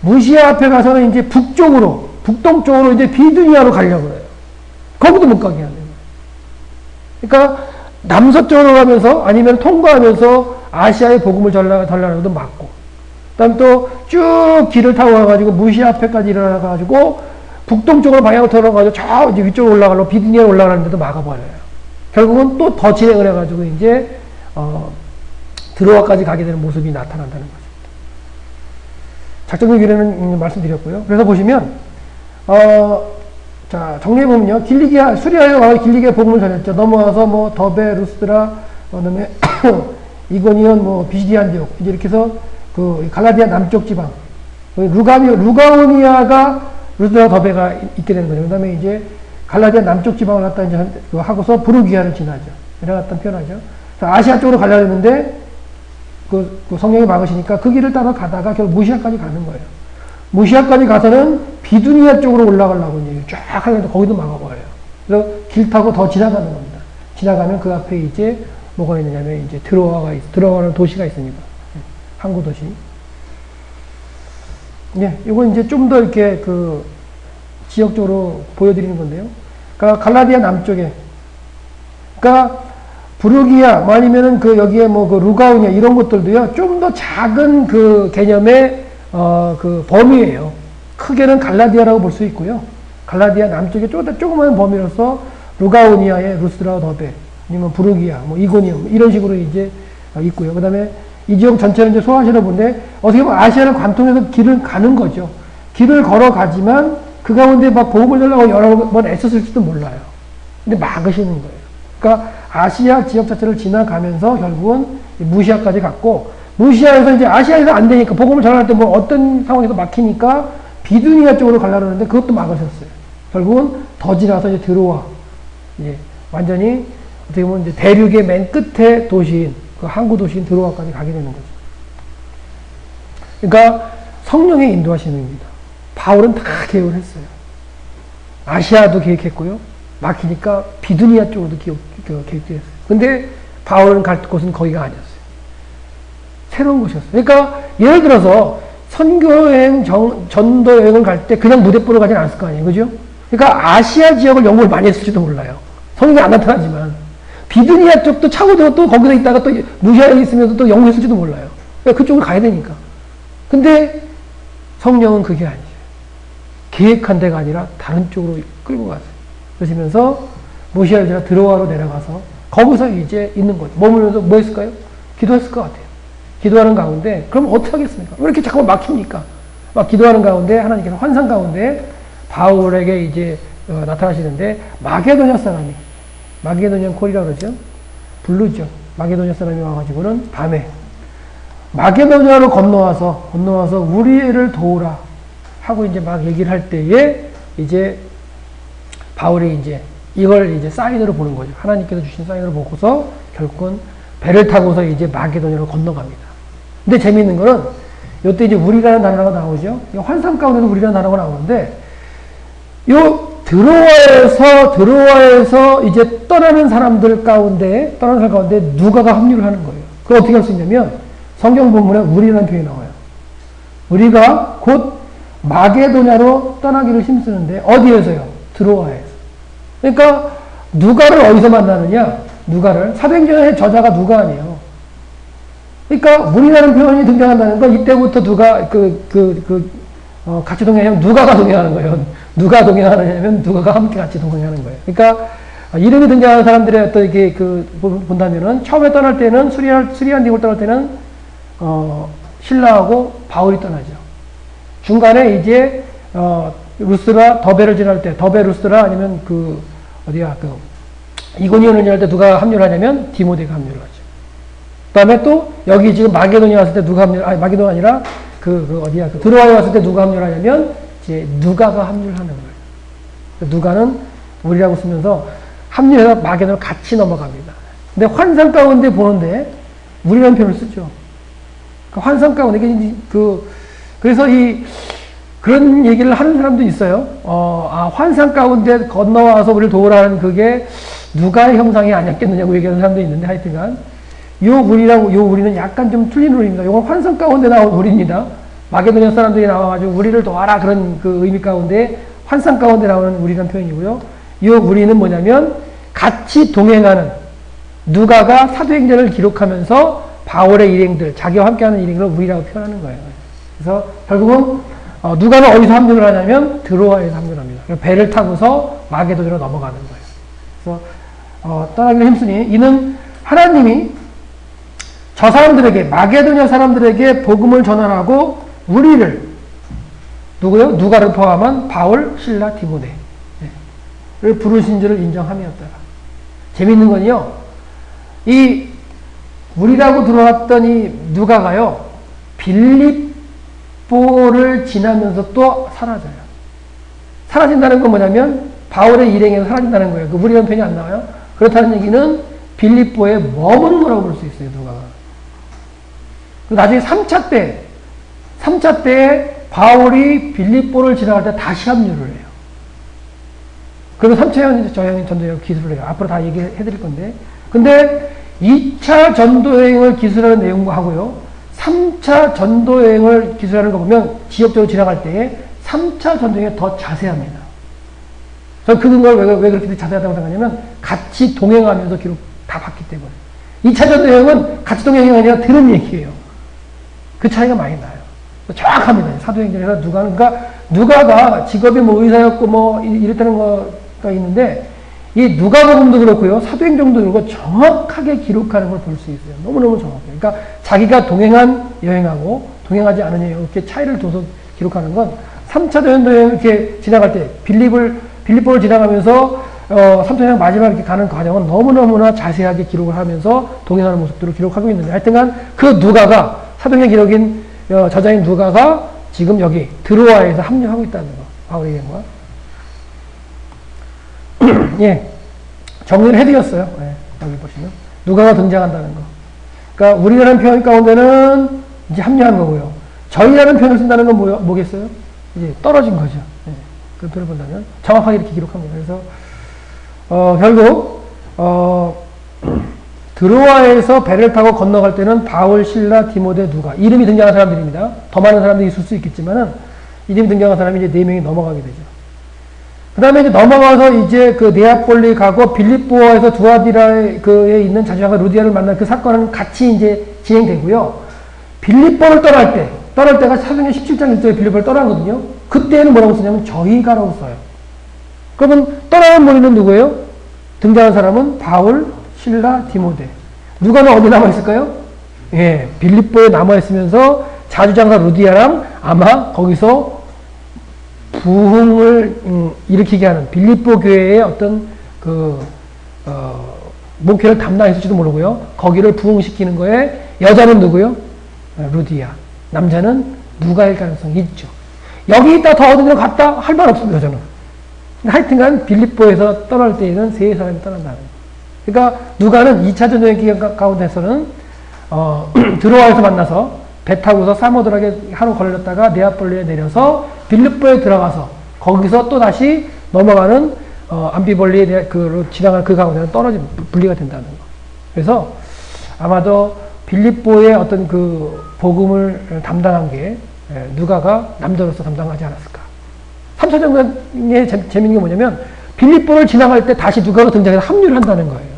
무시아 앞에 가서는 이제 북동쪽으로 이제 비두니아로 가려고 그래요. 거기도 못 가게 하는 거예요. 그러니까 남서쪽으로 가면서 아니면 통과하면서 아시아의 복음을 전하는 것도 맞고, 그다음 또 쭉 길을 타고 가가지고 무시아 앞에까지 일어나가지고 북동쪽으로 방향을 돌아가지고 저 이제 위쪽으로 올라가려고 비두니아로 올라가는데도 막아버려요. 결국은 또 더 진행을 해가지고 이제 드로아까지 가게 되는 모습이 나타난다는 거죠. 작전적 유래는 말씀드렸고요. 그래서 보시면 자 정리해보면요. 길리기아 수리아에 와서 길리기아 복음을 전했죠. 넘어와서 뭐 더베, 루스드라, 그다음에 이고니온, 뭐 비시디안디옥 이제 이렇게 해서 그 갈라디아 남쪽 지방 루가오니아가 루스드라 더베가 있게 되는 거죠. 그다음에 이제 갈라디아 남쪽 지방을 갖다 이제 하고서 부르기아를 지나죠. 이래 갖다 표현하죠. 그래서 아시아 쪽으로 가려고 했는데 그 성령이 막으시니까 그 길을 따라 가다가 결국 무시아까지 가는 거예요. 무시아까지 가서는 비두니아 쪽으로 올라가려고 이제 쫙 하려는데 거기도 막아버려요. 그래서 길 타고 더 지나가는 겁니다. 지나가면 그 앞에 이제 뭐가 있느냐면 이제 드로아라는 도시가 있습니다. 항구 도시. 예, 이건 이제 좀 더 이렇게 그 지역적으로 보여드리는 건데요. 그러니까 갈라디아 남쪽에, 그러니까 부르기아, 뭐 아니면은 그 여기에 뭐 그 루가오니아 이런 것들도요, 좀 더 작은 그 개념의 그 범위예요. 크게는 갈라디아라고 볼 수 있고요. 갈라디아 남쪽에 조그마한 범위로서 루가오니아의 루스드라 더베, 아니면 부르기아, 뭐 이고니움 이런 식으로 이제 있고요. 그다음에 이 지역 전체를 이제 소화시켜 본데 어떻게 보면 아시아를 관통해서 길을 가는 거죠. 길을 걸어가지만 그 가운데 막 복음을 전하고 여러 번 애썼을지도 몰라요. 근데 막으시는 거예요. 그러니까 아시아 지역 자체를 지나가면서 결국은 무시아까지 갔고, 무시아에서 이제 아시아에서 안 되니까 복음을 전할 때 뭐 어떤 상황에서 막히니까 비두니아 쪽으로 가려고 하는데 그것도 막으셨어요. 결국은 더 지나서 이제 드로아, 예, 완전히 어떻게 보면 이제 대륙의 맨 끝에 도시인 그 항구 도시인 드로아까지 가게 되는 거죠. 그러니까 성령의 인도하심입니다. 바울은 다 계획을 했어요. 아시아도 계획했고요. 막히니까 비두니아 쪽으로도 계획했어요. 근데 바울은 갈 곳은 거기가 아니었어요. 새로운 곳이었어요. 그러니까 예를 들어서 선교여행, 전도여행을 갈 때 그냥 무대 보러 가진 않았을 거 아니에요. 그죠? 그러니까 아시아 지역을 연구를 많이 했을지도 몰라요. 성경이 안 나타나지만. 비두니아 쪽도 차고 또 거기서 있다가 또 무시아에 있으면서 또 연구했을지도 몰라요. 그러니까 그쪽을 가야 되니까. 근데 성령은 그게 아니에요. 계획한 데가 아니라 다른 쪽으로 끌고 갔어요. 그러시면서 무시아를 지나 드로아로 내려가서 거기서 이제 있는 거죠. 머물면서 뭐 했을까요? 기도했을 것 같아요. 기도하는 가운데 그럼 어떻게 하겠습니까? 왜 이렇게 자꾸만 막힙니까? 막 기도하는 가운데 하나님께서 환상 가운데 바울에게 이제 나타나시는데 마게도냐 사람이, 마게도니안 콜이라고 그러죠. 블루죠. 마게도냐 사람이 와가지고는 밤에 마게도냐로 건너와서 우리를 도우라 하고 이제 막 얘기를 할 때에 이제 바울이 이제 이걸 이제 사인으로 보는 거죠. 하나님께서 주신 사인으로 보고서 결국은 배를 타고서 이제 마게도냐로 건너갑니다. 근데 재미있는 거는 이때 이제 우리라는 단어가 나오죠. 환상 가운데도 우리라는 단어가 나오는데 요 드로아에서 이제 떠나는 사람들 가운데 누가가 합류를 하는 거예요. 그걸 어떻게 할 수 있냐면 성경 본문에 우리라는 표현이 나와요. 우리가 곧 마게도냐로 떠나기를 힘쓰는데 어디에서요? 드로아에서. 그러니까 누가를 어디서 만나느냐? 누가를 사도행전의 저자가 누가 아니에요. 그러니까 우리라는 표현이 등장한다는 건 이때부터 누가 같이 동행하면 누가가 동행하는 거예요. 누가 동행하느냐면 누가가 함께 같이 동행하는 거예요. 그러니까 이름이 등장하는 사람들의 어떤 이렇게 본다면은 처음에 떠날 때는 수리안디옥을 떠날 때는 신라하고 바울이 떠나죠. 중간에 이제 루스라 더베를 지날 때 더베 루스라 아니면 이고니온을 지날 때 누가 합류를 하냐면 디모데가 합류를 하죠. 그 다음에 또 여기 지금 마게도니아 왔을 때 누가 마게도가 아니라 드로아에 왔을 때 누가 합류를 하냐면 이제 누가가 합류를 하는 거예요. 누가는 우리라고 쓰면서 합류해서 마게도를 같이 넘어갑니다. 근데 환상 가운데 보는데 우리라는 표현을 쓰죠. 그러니까 환상 가운데 그래서 그런 얘기를 하는 사람도 있어요. 환상 가운데 건너와서 우리를 도우라는 그게 누가의 형상이 아니었겠느냐고 얘기하는 사람도 있는데 하여튼간 요 우리는 약간 좀 틀린 우리입니다. 이건 환상 가운데 나온 우리입니다. 마게도냐 사람들이 나와가지고 우리를 도와라 그런 그 의미 가운데 환상 가운데 나오는 우리라는 표현이고요. 요 우리는 뭐냐면 같이 동행하는 누가가 사도행전을 기록하면서 바울의 일행들, 자기와 함께하는 일행을 우리라고 표현하는 거예요. 그래서 결국은 누가는 어디서 합류를 하냐면 드로아에서 합류를 합니다. 배를 타고서 마게도니로 넘어가는 거예요. 그래서 떠나기를 힘쓰니 이는 하나님이 저 사람들에게 마게도냐 사람들에게 복음을 전환하고 우리를 누구요? 누가를 포함한 바울, 실라, 디모데를 부르신 줄을 인정함이었더라. 재밌는 건요. 이 우리라고 들어왔던 이 누가가요. 빌립보를 지나면서 또 사라져요. 사라진다는 건 뭐냐면 바울의 일행에서 사라진다는 거예요. 그 우리라는 편이 안 나와요. 그렇다는 얘기는 빌립보에 머무는 거라고 볼 수 있어요. 누가가. 나중에 3차 때 바울이 빌립보를 지나갈 때 다시 합류를 해요. 그리고 3차 전도여행 기술을 해요. 앞으로 다 얘기해 드릴 건데. 근데 2차 전도여행을 기술하는 내용과 하고요. 3차 전도여행을 기술하는 거 보면 지역적으로 지나갈 때 3차 전도여행이 더 자세합니다. 저는 그 근거를 왜 그렇게 자세하다고 생각하냐면 같이 동행하면서 기록 다 봤기 때문에. 2차 전도여행은 같이 동행이 아니라 들은 얘기예요. 그 차이가 많이 나요. 정확합니다. 사도행전에서 누가가 직업이 뭐 의사였고 뭐 이랬다는 거가 있는데 이 누가복음도 그렇고요. 사도행전도 그렇고 정확하게 기록하는 걸 볼 수 있어요. 너무너무 정확해요. 그러니까 자기가 동행한 여행하고 동행하지 않은 여행 이렇게 차이를 둬서 기록하는 건 3차 전도여행 이렇게 지나갈 때 빌립보를 지나가면서 3차 여행 마지막 이렇게 가는 과정은 너무너무나 자세하게 기록을 하면서 동행하는 모습들을 기록하고 있는데 하여튼간 그 누가가 사도행전 기록인 저자인 누가가 지금 여기 드로아에서 합류하고 있다는 거. 바울의 여행과. 예. 정리를 해드렸어요. 예, 여기 보시면. 누가가 등장한다는 거. 그러니까 우리라는 표현 가운데는 이제 합류한 거고요. 저희라는 표현을 쓴다는 건 뭐겠어요? 이제 떨어진 거죠. 예, 그 표현을 본다면. 정확하게 이렇게 기록합니다. 그래서, 결국, 드로아에서 배를 타고 건너갈 때는 바울, 실라, 디모데, 누가 이름이 등장한 사람들입니다. 더 많은 사람들이 있을 수 있겠지만은 이름이 등장한 사람이 이제 4명이 넘어가게 되죠. 그 다음에 이제 넘어가서 이제 그 네아폴리 가고 빌립보에서 두아디라에 있는 자주장과 루디아를 만난 그 사건은 같이 이제 진행되고요. 빌립보를 떠날 때가 사도행전 17장 1절에 빌립보를 떠나거든요. 그때는 뭐라고 쓰냐면 저희가라고 써요. 그러면 떠나는 무리는 누구예요? 등장한 사람은 바울, 실라, 디모데. 누가는 어디 남아있을까요? 예, 빌립보에 남아있으면서 자주장사 루디아랑 아마 거기서 부흥을 일으키게 하는 빌립보 교회의 어떤 목회를 담당했을지도 모르고요. 거기를 부흥시키는 거에 여자는 누구요? 루디아. 남자는 누가일 가능성이 있죠. 여기 있다 더 어디 갔다 할 말 없습니다. 여자는. 하여튼간 빌립보에서 떠날 때에는 세 사람이 떠난다는 거예요. 그러니까 누가는 2차 전도여행 기간 가운데서는 드로아에서 만나서 배 타고서 사모드락에 하루 걸렸다가 네아폴리에 내려서 빌립보에 들어가서 거기서 또 다시 넘어가는 암비볼리에 지나가는 그 가운데는 분리가 된다는 거. 그래서 아마도 빌립보의 어떤 그 복음을 담당한 게 누가가 남자로서 담당하지 않았을까. 3차 전도여행의 재밌는 게 뭐냐면 빌립보를 지나갈 때 다시 누가가 등장해서 합류를 한다는 거예요.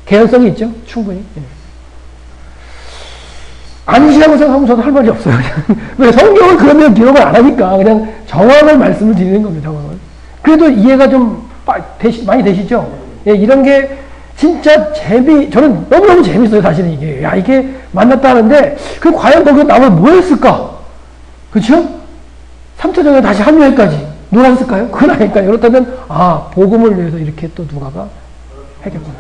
개연성이 있죠? 충분히. 아니시라고 생각하면 저도 할 말이 없어요. 왜 성경은 그러면 기록을 안 하니까 그냥 정황을 말씀을 드리는 겁니다. 정황을. 그래도 이해가 좀 많이 되시죠? 예, 이런 게 진짜 저는 너무너무 재밌어요. 사실은 이게. 야, 이게 만났다 하는데 그럼 과연 거기서 나를 뭐 했을까? 그렇죠? 3차 전에 다시 합류까지 놀았을까요? 그건 아닐까요? 그렇다면 복음을 위해서 이렇게 또 누가가 했겠구나.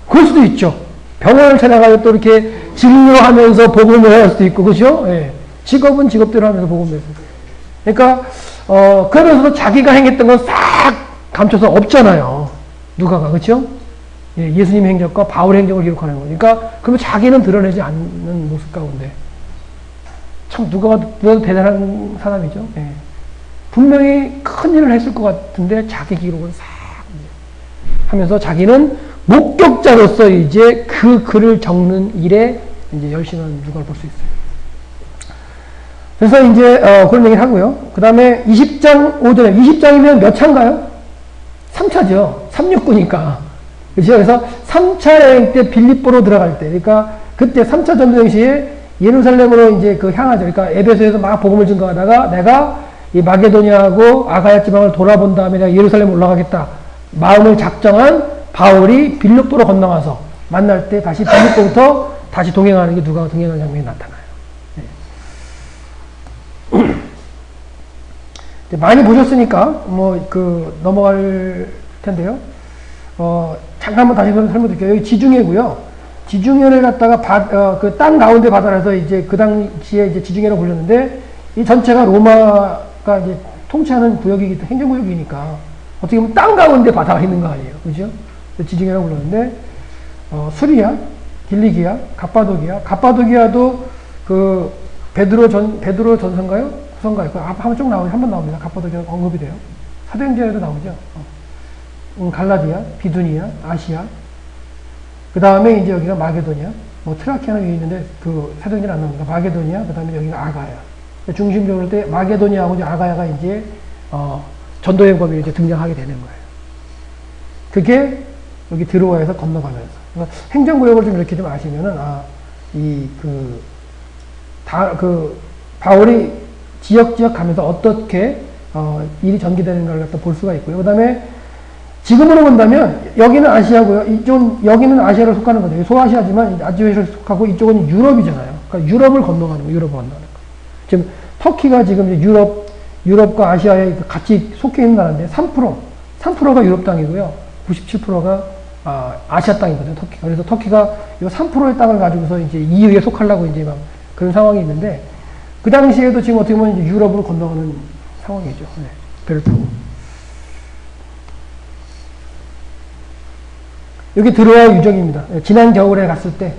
그럴 수도 있죠. 병원을 찾아가서 또 이렇게 진료하면서 복음을 할 수도 있고, 그죠? 예. 직업은 직업대로 하면서 복음을 해서. 그러니까, 그러면서도 자기가 행했던 건 싹 감춰서 없잖아요. 누가가, 그죠? 예, 예수님의 행적과 바울의 행적을 기록하는 거니까, 그러면 자기는 드러내지 않는 모습 가운데. 참, 누가도 대단한 사람이죠. 예. 분명히 큰 일을 했을 것 같은데, 자기 기록은 싹 하면서 자기는 목격자로서 이제 그 글을 적는 일에 이제 열심한 누가를 볼 수 있어요. 그래서 이제 그런 얘기를 하고요. 그 다음에 20장 5절에 20장이면 몇 차인가요? 3차죠. 369니까. 그렇죠? 그래서 3차 여행 때 빌립보로 들어갈 때, 그러니까 그때 3차 전도여행 시에 예루살렘으로 이제 그 향하죠. 그러니까 에베소에서 막 복음을 증거하다가 내가 이 마게도니아하고 아가야 지방을 돌아본 다음에 내가 예루살렘 올라가겠다. 마음을 작정한 바울이 빌립보로 건너가서 만날 때 다시 빌립보부터 다시 동행하는 게 누가 동행하는 장면이 나타나요. 네. 이제 많이 보셨으니까 뭐 그 넘어갈 텐데요. 잠깐 한번 다시 설명드릴게요. 여기 지중해고요. 지중해를 갖다가 그 땅 가운데 바다라서 이제 그 당시에 이제 지중해라고 불렸는데 이 전체가 로마가 이제 통치하는 구역이기 때문에 행정구역이니까 어떻게 보면 땅 가운데 바다가 있는 거 아니에요. 그죠? 지중해라고 불렀는데 수리아, 길리기아, 갑바도기아도 그 베드로 전서인가요? 후서인가요? 그 한번 쭉 나오죠. 한번 나옵니다. 갑바도기아 언급이 돼요. 사도행전에도 나오죠. 갈라디아, 비두니아, 아시아. 그 다음에 이제 여기가 마게도니아, 뭐 트라키아는 여기 있는데 그 사도행전 안 나옵니다. 마게도니아, 그 다음에 여기가 아가야. 중심적으로 때 마게도니아하고 이제 아가야가 이제 전도의 범위로 이제 등장하게 되는 거예요. 그게 여기 드로아에서 건너가면서. 그러니까 행정구역을 좀 이렇게 좀 아시면은 바울이 지역 가면서 어떻게 일이 전개되는가를 갖다 볼 수가 있고요. 그 다음에 지금으로 본다면 여기는 아시아고요. 여기는 아시아로 속하는 거죠. 소아시아지만 아시아로 속하고 이쪽은 유럽이잖아요. 그러니까 유럽을 건너가는 거예요. 유럽을 건너가는 거. 지금 터키가 지금 유럽과 아시아에 같이 속해 있는 나라인데 3%가 유럽 땅이고요. 97%가 아시아 땅이거든요. 터키가. 그래서 터키가 이 3%의 땅을 가지고서 이제 EU에 속하려고 이제 막 그런 상황이 있는데 그 당시에도 지금 어떻게 보면 이제 유럽으로 건너가는 상황이죠. 네. 배를 타고. 여기 드로아 유적입니다. 지난 겨울에 갔을 때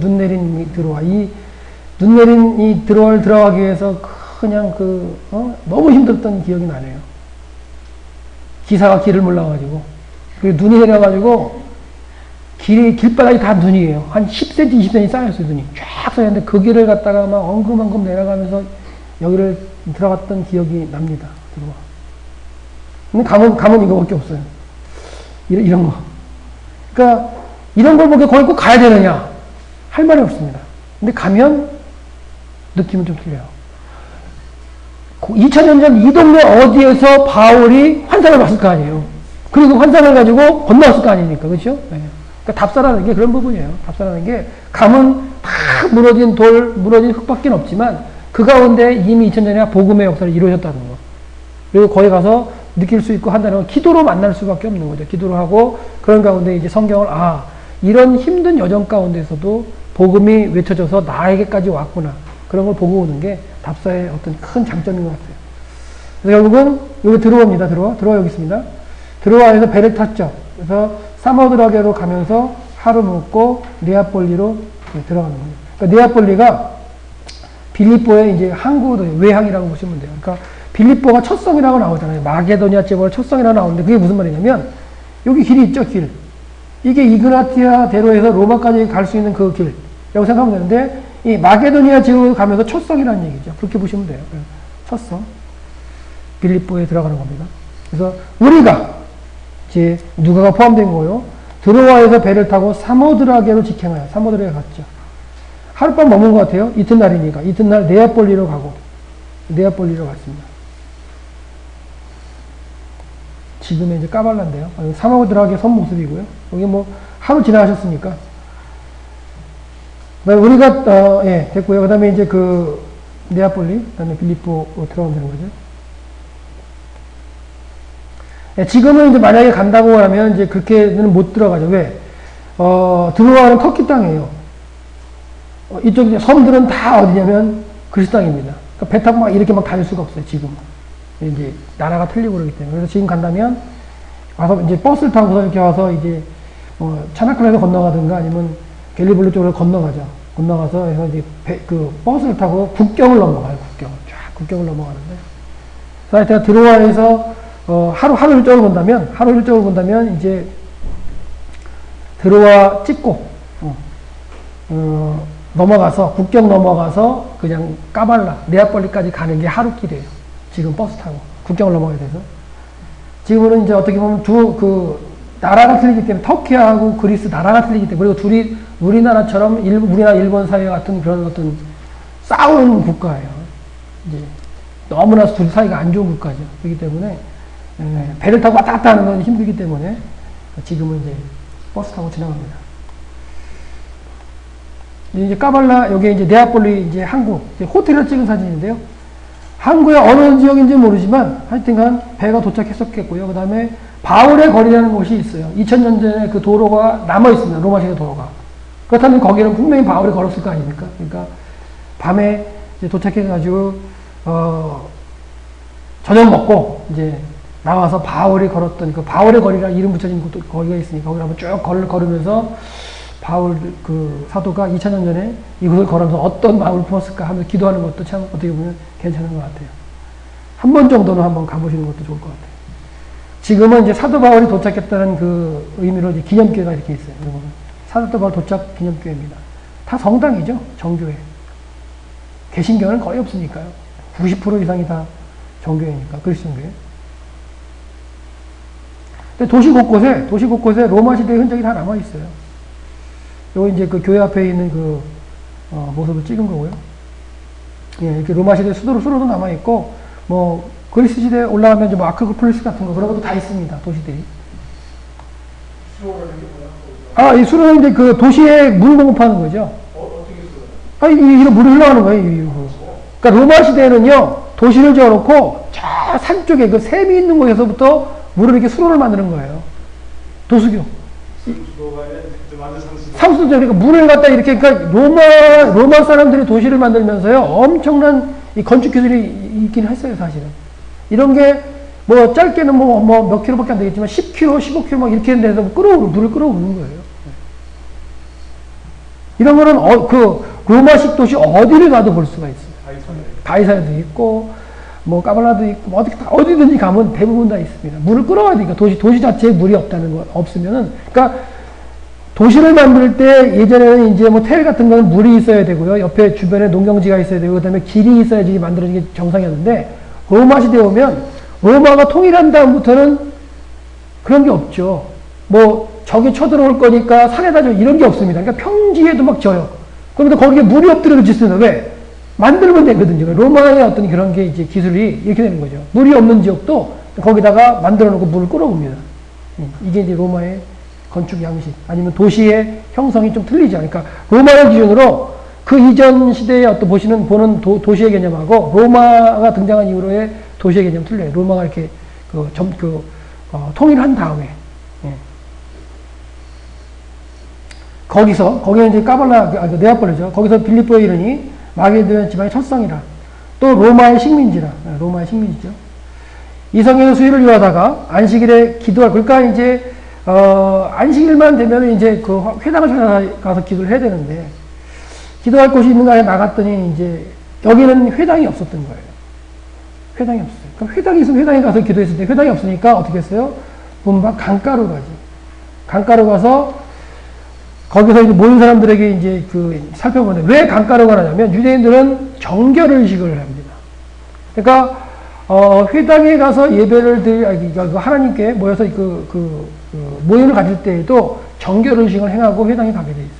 눈 내린 이 드로아. 눈 내린 이 드로아를 들어가기 위해서 그냥 너무 힘들었던 기억이 나네요. 기사가 길을 몰라가지고. 그리고 눈이 내려가지고 길바닥이 다 눈이에요. 한 10cm, 20cm 쌓였어요, 눈이. 쫙 쌓였는데 그 길을 갖다가 막 엉금엉금 내려가면서 여기를 들어갔던 기억이 납니다. 드로아. 근데 감은 이거밖에 없어요. 이런 거. 그러니까 이런 걸 보게 거기 꼭 가야 되느냐? 할 말이 없습니다. 근데 가면 느낌은 좀 틀려요. 2000년 전 이 동네 어디에서 바울이 환상을 봤을 거 아니에요. 그리고 환상을 가지고 건너왔을 거 아닙니까? 그렇죠? 네. 그러니까 답사라는 게 그런 부분이에요. 답사라는 게 감은 다 무너진 흙밖에 없지만 그 가운데 이미 2000년에 복음의 역사를 이루어졌다는 거. 그리고 거기 가서 느낄 수 있고 한다는 건 기도로 만날 수밖에 없는 거죠. 기도로 하고 그런 가운데 이제 성경을 이런 힘든 여정 가운데서도 복음이 외쳐져서 나에게까지 왔구나. 그런 걸 보고 오는 게 답사의 어떤 큰 장점인 것 같아요. 그래서 결국은 여기 드로아입니다. 드로아 여기 있습니다. 드로아에서 배를 탔죠. 그래서 사모드라게로 가면서 하루 묵고 네아폴리로 들어가는 거예요. 그러니까 네아폴리가 빌립보의 이제 항구도 외항이라고 보시면 돼요. 그러니까 빌립보가 첫 성이라고 나오잖아요. 마게도니아 제국의 첫 성이라고 나오는데 그게 무슨 말이냐면 여기 길이 있죠, 길. 이게 이그나티아 대로에서 로마까지 갈 수 있는 그 길이라고 생각하면 되는데 이 마게도니아 제국을 가면서 첫 성이라는 얘기죠. 그렇게 보시면 돼요. 첫 성. 빌립보에 들어가는 겁니다. 그래서 우리가 이제 누가가 포함된 거요. 드로아에서 배를 타고 사모드라게로 직행하여 사모드라게 갔죠. 하룻밤 머문 것 같아요. 이튿날이니까. 이튿날 네아폴리로 갔습니다. 지금의 이제 까발란데요. 사모드라게 선 모습이고요. 여기 뭐 하루 지나가셨으니까. 그다음에 우리가 됐고요. 그다음에 이제 그 네아폴리, 그다음에 빌립보 들어가면 되는 거죠. 지금은 이제 만약에 간다고 하면 이제 그렇게는 못 들어가죠. 왜? 드로아는 터키 땅이에요. 이쪽 이제 섬들은 다 어디냐면 그리스 땅입니다. 그러니까 배 타고 막 이렇게 막 다닐 수가 없어요. 지금 이제 나라가 틀리고 그러기 때문에. 그래서 지금 간다면 와서 이제 버스를 타고서 이렇게 와서 이제 차나클라에서 건너가든가 아니면 갤리블루 쪽으로 건너가서 해서 이제 그 버스를 타고 국경을 넘어가요. 국경을 넘어가는데. 그래서 드로아에서 하루 일정을 본다면 이제 드로아 찍고 넘어가서 국경 넘어가서 그냥 까발라 네아폴리까지 가는 게 하루 길이에요. 지금 버스 타고 국경을 넘어가야 돼서 지금은 이제 어떻게 보면 나라가 틀리기 때문에 터키하고 그리스 나라가 틀리기 때문에 그리고 둘이 우리나라처럼 우리나라 일본 사회 같은 그런 어떤 싸우는 국가예요. 이제 너무나 둘 사이가 안 좋은 국가죠. 그렇기 때문에 배를 타고 왔다 갔다 하는 건 힘들기 때문에 지금은 이제 버스 타고 지나갑니다. 이제 까발라 여기 이제 네아폴리 이제 한국 이제 호텔에서 찍은 사진인데요. 한국의 어느 지역인지 모르지만 하여튼간 배가 도착했었겠고요. 그 다음에 바울의 거리라는 곳이 있어요. 2000년 전에 그 도로가 남아 있습니다. 로마시대 도로가. 그렇다면 거기는 분명히 바울이 걸었을 거 아닙니까? 그러니까 밤에 이제 도착해가지고 저녁 먹고 이제 나와서 바울이 걸었던 그 바울의 거리라 이름 붙여진 곳도 거기가 있으니까 거기 한번 쭉 걸으면서 바울 그 사도가 2000년 전에 이곳을 걸으면서 어떤 마음을 품었을까 하면서 기도하는 것도 참 어떻게 보면 괜찮은 것 같아요. 한 번 정도는 한번 가보시는 것도 좋을 것 같아요. 지금은 이제 사도 바울이 도착했다는 그 의미로 이제 기념교회가 이렇게 있어요. 여러분. 사도 바울 도착 기념교회입니다. 다 성당이죠. 정교회. 개신교는 거의 없으니까요. 90% 이상이 다 정교회니까. 그리스도교회. 근데 도시 곳곳에 로마 시대의 흔적이 다 남아있어요. 요 이제 그 교회 앞에 있는 그, 모습을 찍은 거고요. 예, 이렇게 로마 시대 수로도 남아있고, 뭐, 그리스 시대에 올라가면 이제 뭐 아크로폴리스 같은 거, 그런 것도 다 있습니다, 도시들이. 이 수로는 이제 그 도시에 물 공급하는 거죠. 어떻게 수로? 이런 물이 흘러가는 거예요, 그러니까 로마 시대에는요, 도시를 지어놓고, 저 산 쪽에 그 샘이 있는 곳에서부터 물을 이렇게 수로를 만드는 거예요. 도수교. 상수도 그러니까 물을 갖다 이렇게 그러니까 로마 사람들이 도시를 만들면서요 엄청난 이 건축 기술이 있긴 했어요 사실은. 이런 게 뭐 짧게는 뭐 몇 킬로밖에 안 되겠지만 10킬로, 15킬로 막 이렇게 되는 데서 물을 끌어오는 거예요. 이런 거는 그 로마식 도시 어디를 가도 볼 수가 있어요. 가이사르도 있고 뭐 까발라도 있고 뭐 어디든지 가면 대부분 다 있습니다. 물을 끌어와야 되니까 도시 자체에 물이 없다는 거 없으면은 그러니까. 도시를 만들 때 예전에는 이제 뭐 텔 같은 거는 물이 있어야 되고요. 옆에 주변에 농경지가 있어야 되고 그 다음에 길이 있어야지 만들어진 게 정상이었는데 로마 시대에 오면 로마가 통일한 다음부터는 그런 게 없죠. 뭐 적이 쳐들어올 거니까 산에다 져 이런 게 없습니다. 그러니까 평지에도 막 져요. 그런데 거기에 물이 엎드려도 짓습니다. 왜? 만들면 되거든요. 로마의 어떤 그런 게 이제 기술이 이렇게 되는 거죠. 물이 없는 지역도 거기다가 만들어 놓고 물을 끌어옵니다. 이게 이제 로마의 건축 양식 아니면 도시의 형성이 좀 틀리죠. 그러니까 로마를 기준으로 그 이전 시대의 어떤 보는 도시의 개념하고 로마가 등장한 이후로의 도시의 개념 틀려요. 로마가 이렇게 통일한 다음에 거기는 이제 네아폴리죠. 거기서 빌립보에 이르니 마게도냐 지방의 첫성이라 또 로마의 식민지라 로마의 식민지죠. 이 성에서 수일을 유하다가 안식일에 기도할 그러니까 이제 안식일만 되면 이제 그 회당을 찾아가서 기도를 해야 되는데, 기도할 곳이 있는가 해 나갔더니 이제 여기는 회당이 없었던 거예요. 회당이 없어요. 그럼 회당이 있으면 회당에 가서 기도했을 때 회당이 없으니까 어떻게 했어요? 본방 강가로 가지. 강가로 가서 거기서 이제 모인 사람들에게 이제 살펴보는데 왜 강가로 가냐면 유대인들은 정결 의식을 합니다. 그러니까 회당에 가서 예배를 하나님께 모여서 모임을 가질 때에도 정결의식을 행하고 회당에 가게 돼 있어요.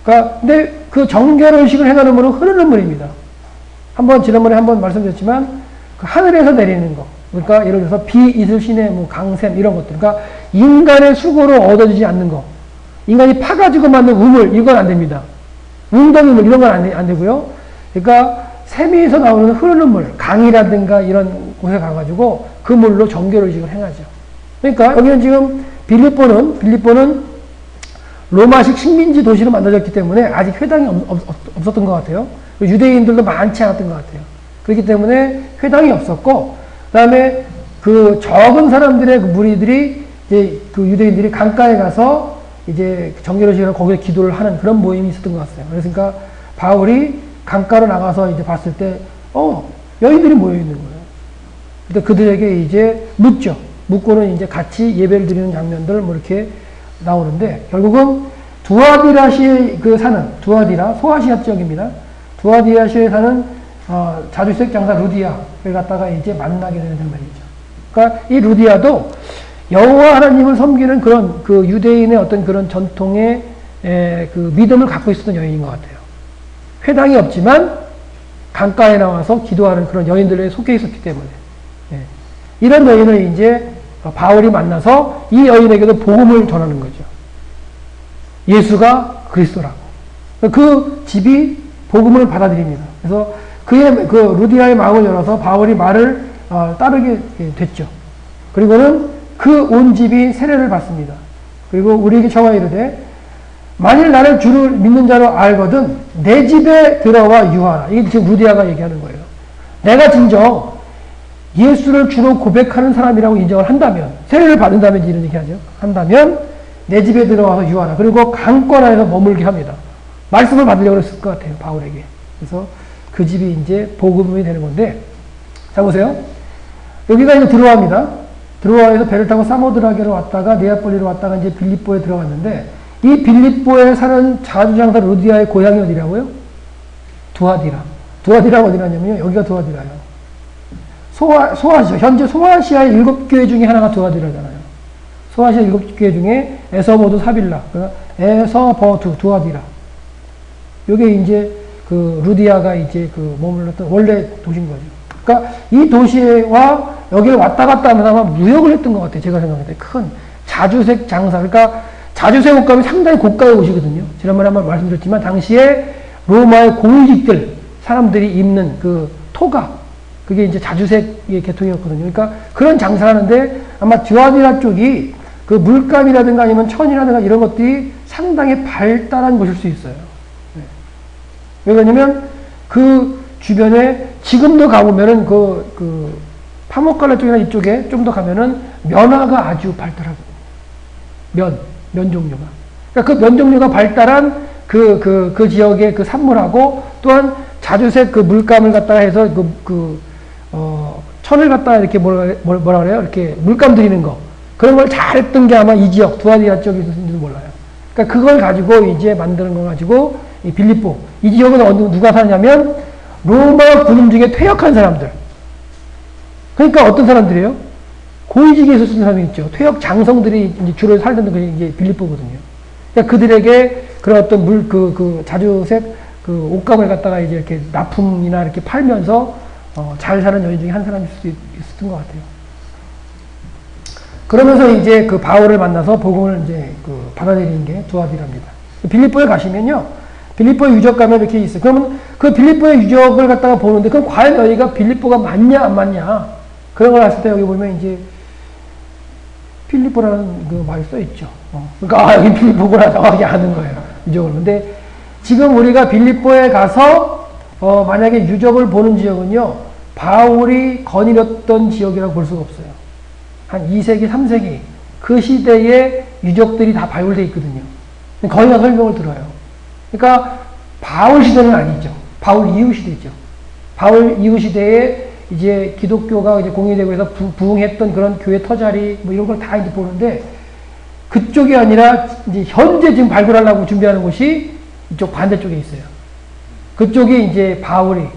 그러니까, 근데 그 정결의식을 행하는 물은 흐르는 물입니다. 지난번에 한번 말씀드렸지만, 그 하늘에서 내리는 거. 그러니까 예를 들어서 비, 이슬, 시내, 뭐 강샘, 이런 것들. 그러니까 인간의 수고로 얻어지지 않는 거. 인간이 파가지고 만든 우물, 이건 안 됩니다. 웅덩이물, 이런 건 안 되고요. 그러니까 세미에서 나오는 흐르는 물, 강이라든가 이런 곳에 가가지고 그 물로 정결의식을 행하죠. 그러니까 여기는 지금 빌립보는 로마식 식민지 도시로 만들어졌기 때문에 아직 회당이 없었던 것 같아요. 유대인들도 많지 않았던 것 같아요. 그렇기 때문에 회당이 없었고, 그 다음에 그 적은 사람들의 그 무리들이 이제 그 유대인들이 강가에 가서 이제 정결의식을 거기에 기도를 하는 그런 모임이 있었던 것 같아요. 그러니까 바울이 강가로 나가서 이제 봤을 때, 여인들이 모여 있는 거예요. 근데 그들에게 이제 묻죠. 묻고는 이제 같이 예배를 드리는 장면들 뭐 이렇게 나오는데, 결국은 두아디라시에 두아디라, 소아시아 지역입니다. 두아디라시에 사는, 자주색 장사 루디아를 갖다가 이제 만나게 되는 장면이죠. 그러니까 이 루디아도 여호와 하나님을 섬기는 그런 그 유대인의 어떤 그런 전통의 그 믿음을 갖고 있었던 여인인 것 같아요. 회당이 없지만 강가에 나와서 기도하는 그런 여인들에 속해 있었기 때문에 이런 여인을 이제 바울이 만나서 이 여인에게도 복음을 전하는 거죠. 예수가 그리스도라고. 그 집이 복음을 받아들입니다. 그래서 그의 그 루디아의 마음을 열어서 바울이 말을 따르게 됐죠. 그리고는 그 온 집이 세례를 받습니다. 그리고 우리에게 청하여 이르되 만일 나를 주를 믿는 자로 알거든 내 집에 들어와 유하라. 이게 지금 루디아가 얘기하는 거예요. 내가 진정 예수를 주로 고백하는 사람이라고 인정을 한다면, 세례를 받는다면 이런 얘기 하죠. 한다면 내 집에 들어와서 유하라. 그리고 강권 안에서 머물게 합니다. 말씀을 받으려고 했을 것 같아요, 바울에게. 그래서 그 집이 이제 복음이 되는 건데, 자 보세요. 여기가 이제 드로아입니다. 드로아에서 배를 타고 사모드라게로 왔다가 네아폴리로 왔다가 이제 빌립보에 들어갔는데, 이 빌립보에 사는 자주장사 루디아의 고향이 어디라고요? 두아디라. 두아디라가 어디라냐면요, 여기가 두아디라요. 소아시아, 현재 소아시아의 7교회 중에 하나가 두아디라잖아요. 소아시아 7교회 중에 에서모드 사빌라, 에서버두, 두아디라. 요게 이제 그 루디아가 이제 그 머물렀던 원래 도시인 거죠. 그러니까 이 도시와 여기를 왔다 갔다 하면서 아마 무역을 했던 것 같아요. 제가 생각할 때 큰 자주색 장사. 그러니까 자주색 옷감이 상당히 고가의 옷이거든요. 지난번에 한번 말씀드렸지만 당시에 로마의 공직들 사람들이 입는 그 토가 그게 이제 자주색의 계통이었거든요. 그러니까 그런 장사를 하는데 아마 두아디라 쪽이 그 물감이라든가 아니면 천이라든가 이런 것들이 상당히 발달한 곳일 수 있어요. 네. 왜 그러냐면 그 주변에 지금도 가보면은 그 파묵갈라 쪽이나 이쪽에 좀 더 가면은 면화가 아주 발달하거든요. 면 종류가. 그러니까 그 면 종류가 발달한 그 지역의 그 산물하고 또한 자주색 그 물감을 갖다가 해서 천을 갖다가 이렇게 뭐라 그래요? 이렇게 물감 들이는 거. 그런 걸 잘했던 게 아마 이 지역, 두아디라 쪽이었는지도 몰라요. 그러니까 그걸 가지고 이제 만드는 거 가지고 이 빌립보. 이 지역은 누가 사냐면 로마 군인 중에 퇴역한 사람들. 그러니까 어떤 사람들이에요? 고위직에 있었던 사람이 있죠. 퇴역 장성들이 이제 주로 살던 게 이게 빌립보거든요. 그러니까 그들에게 그런 어떤 자주색 그 옷감을 갖다가 이제 이렇게 납품이나 이렇게 팔면서 잘 사는 여인 중에 한 사람일 수도 있었던 것 같아요. 그러면서 이제 그 바울을 만나서 복음을 이제 그 받아들이는 게 두아디라입니다. 빌립보에 가시면요. 빌립보에 유적 가면 이렇게 있어요. 그러면 그 빌립보의 유적을 갖다가 보는데 그럼 과연 여기가 빌립보가 맞냐 안 맞냐 그런 걸 했을 때 여기 보면 이제 필리포라는 그 말이 써 있죠. 그러니까 여기 빌립보구나 정확히 아는 거예요. 유적을. 근데 지금 우리가 빌립보에 가서 만약에 유적을 보는 지역은요. 바울이 거느렸던 지역이라고 볼 수가 없어요. 한 2세기, 3세기 그 시대의 유적들이 다 발굴되어 있거든요. 거기 가서 설명을 들어요. 그러니까 바울 시대는 아니죠. 바울 이후 시대죠. 바울 이후 시대에 이제 기독교가 이제 공유되고 해서 부흥했던 그런 교회 터자리 뭐 이런 걸 다 이제 보는데 그쪽이 아니라 이제 현재 지금 발굴하려고 준비하는 곳이 이쪽 반대쪽에 있어요. 그쪽이 이제 바울이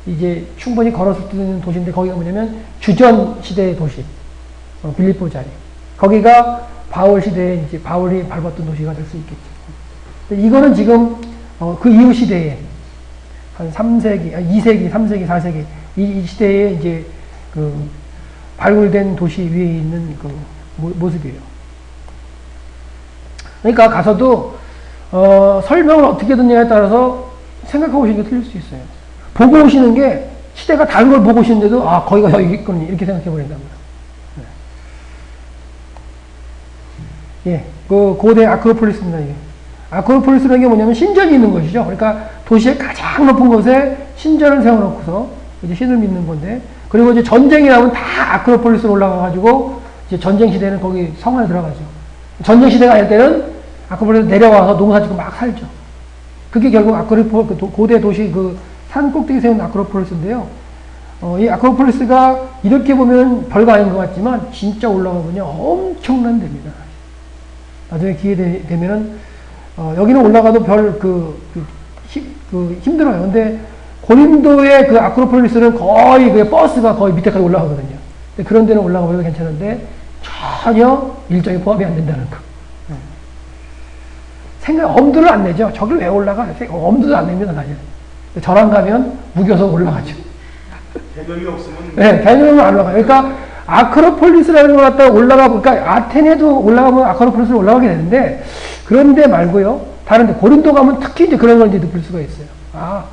이제 충분히 걸었을 수 있는 도시인데 거기가 뭐냐면 주전 시대의 도시. 빌립보 자리. 거기가 바울 시대에 이제 바울이 밟았던 도시가 될 수 있겠죠. 이거는 지금 그 이후 시대에 한 3세기, 2세기, 3세기, 4세기 이 시대에 이제 그 발굴된 도시 위에 있는 그 모습이에요. 그러니까 가서도 설명을 어떻게 듣냐에 따라서 생각하고 오시는 게 틀릴 수 있어요. 보고 오시는 게 시대가 다른 걸 보고 오시는데도 거기가 여기 있군요. 이렇게 생각해 버린답니다. 네. 예, 그 고대 아크로폴리스입니다. 이게. 아크로폴리스라는 게 뭐냐면 신전이 있는 것이죠. 그러니까 도시의 가장 높은 곳에 신전을 세워놓고서 이제 신을 믿는 건데, 그리고 이제 전쟁이 나면 다 아크로폴리스로 올라가가지고 이제 전쟁 시대는 거기 성안에 들어가죠. 전쟁 시대가 아닐 때는 아크로폴리스 내려와서 농사짓고 막 살죠. 그게 결국 고대 도시 그 산 꼭대기 세운 아크로폴리스인데요. 이 아크로폴리스가 이렇게 보면 별거 아닌 것 같지만 진짜 올라가면요 엄청난 데입니다. 나중에 기회 되면은 여기는 올라가도 별 힘들어요. 근데 고린도의 그 아크로폴리스는 거의 그 버스가 거의 밑에까지 올라가거든요. 근데 그런 데는 올라가봐도 괜찮은데 전혀 일정이 포함이 안 된다는 거. 생각, 엄두를 안 내죠. 저길 왜 올라가? 엄두도 안 냅니다, 사실. 저랑 가면 무겨서 올라가죠. 개념이 없으면 네, 개념은 안 올라가요. 그러니까 아크로폴리스라는 걸 갖다 올라가 보니까 아테네도 올라가면 아크로폴리스로 올라가게 되는데 그런데 말고요. 다른데 고린도 가면 특히 이제 그런 걸 이제 느낄 수가 있어요. 아,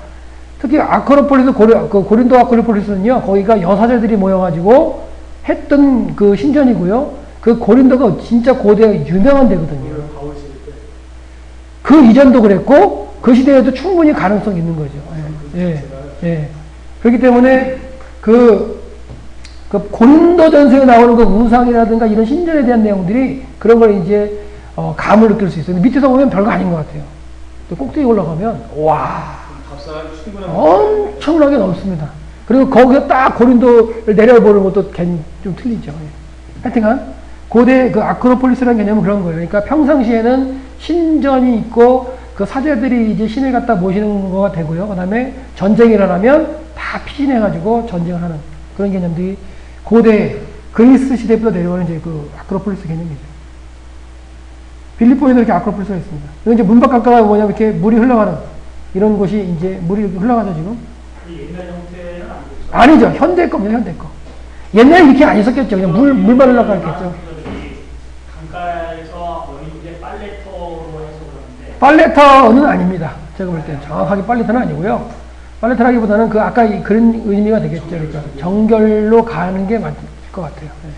특히 아크로폴리스 고린도 아크로폴리스는요. 거기가 여사제들이 모여가지고 했던 그 신전이고요. 그 고린도가 진짜 고대 유명한 데거든요. 바울 시대 때 그 이전도 그랬고 그 시대에도 충분히 가능성이 있는 거죠. 예, 예. 그렇기 때문에 그 고린도 전서에 나오는 그 우상이라든가 이런 신전에 대한 내용들이 그런 걸 이제 감을 느낄 수 있어요. 밑에서 보면 별거 아닌 것 같아요. 또 꼭대기 올라가면 와 답사할 충분한 엄청나게 넓습니다. 그리고 거기서 딱 고린도를 내려보는 것도 좀 틀리죠. 예. 하여튼간 고대 그 아크로폴리스라는 개념은 그런 거예요. 그러니까 평상시에는 신전이 있고 그 사제들이 이제 신을 갖다 모시는 거가 되고요. 그 다음에 전쟁이 일어나면 다 피신해가지고 전쟁을 하는 그런 개념들이 고대 그리스 시대부터 내려오는 이제 그 아크로폴리스 개념이죠. 빌립보에도 이렇게 아크로폴리스가 있습니다. 이건 이제 문밖 가까이 뭐냐면 이렇게 물이 흘러가는 이런 곳이 이제 물이 이렇게 흘러가죠, 지금. 옛날 형태는 아니죠. 현대 겁니다, 현대 거. 옛날에 이렇게 안 있었겠죠. 그냥 물만 흘러가겠죠. 강가에서 여기 빨래터로 해서 그러는데 빨래터는 아닙니다. 제가 볼 때는 정확하게 빨래터는 아니고요. 빨래터라기보다는 그 아까 그런 의미가 되겠죠. 그러니까 정결로 가는 게 맞을 것 같아요. 네.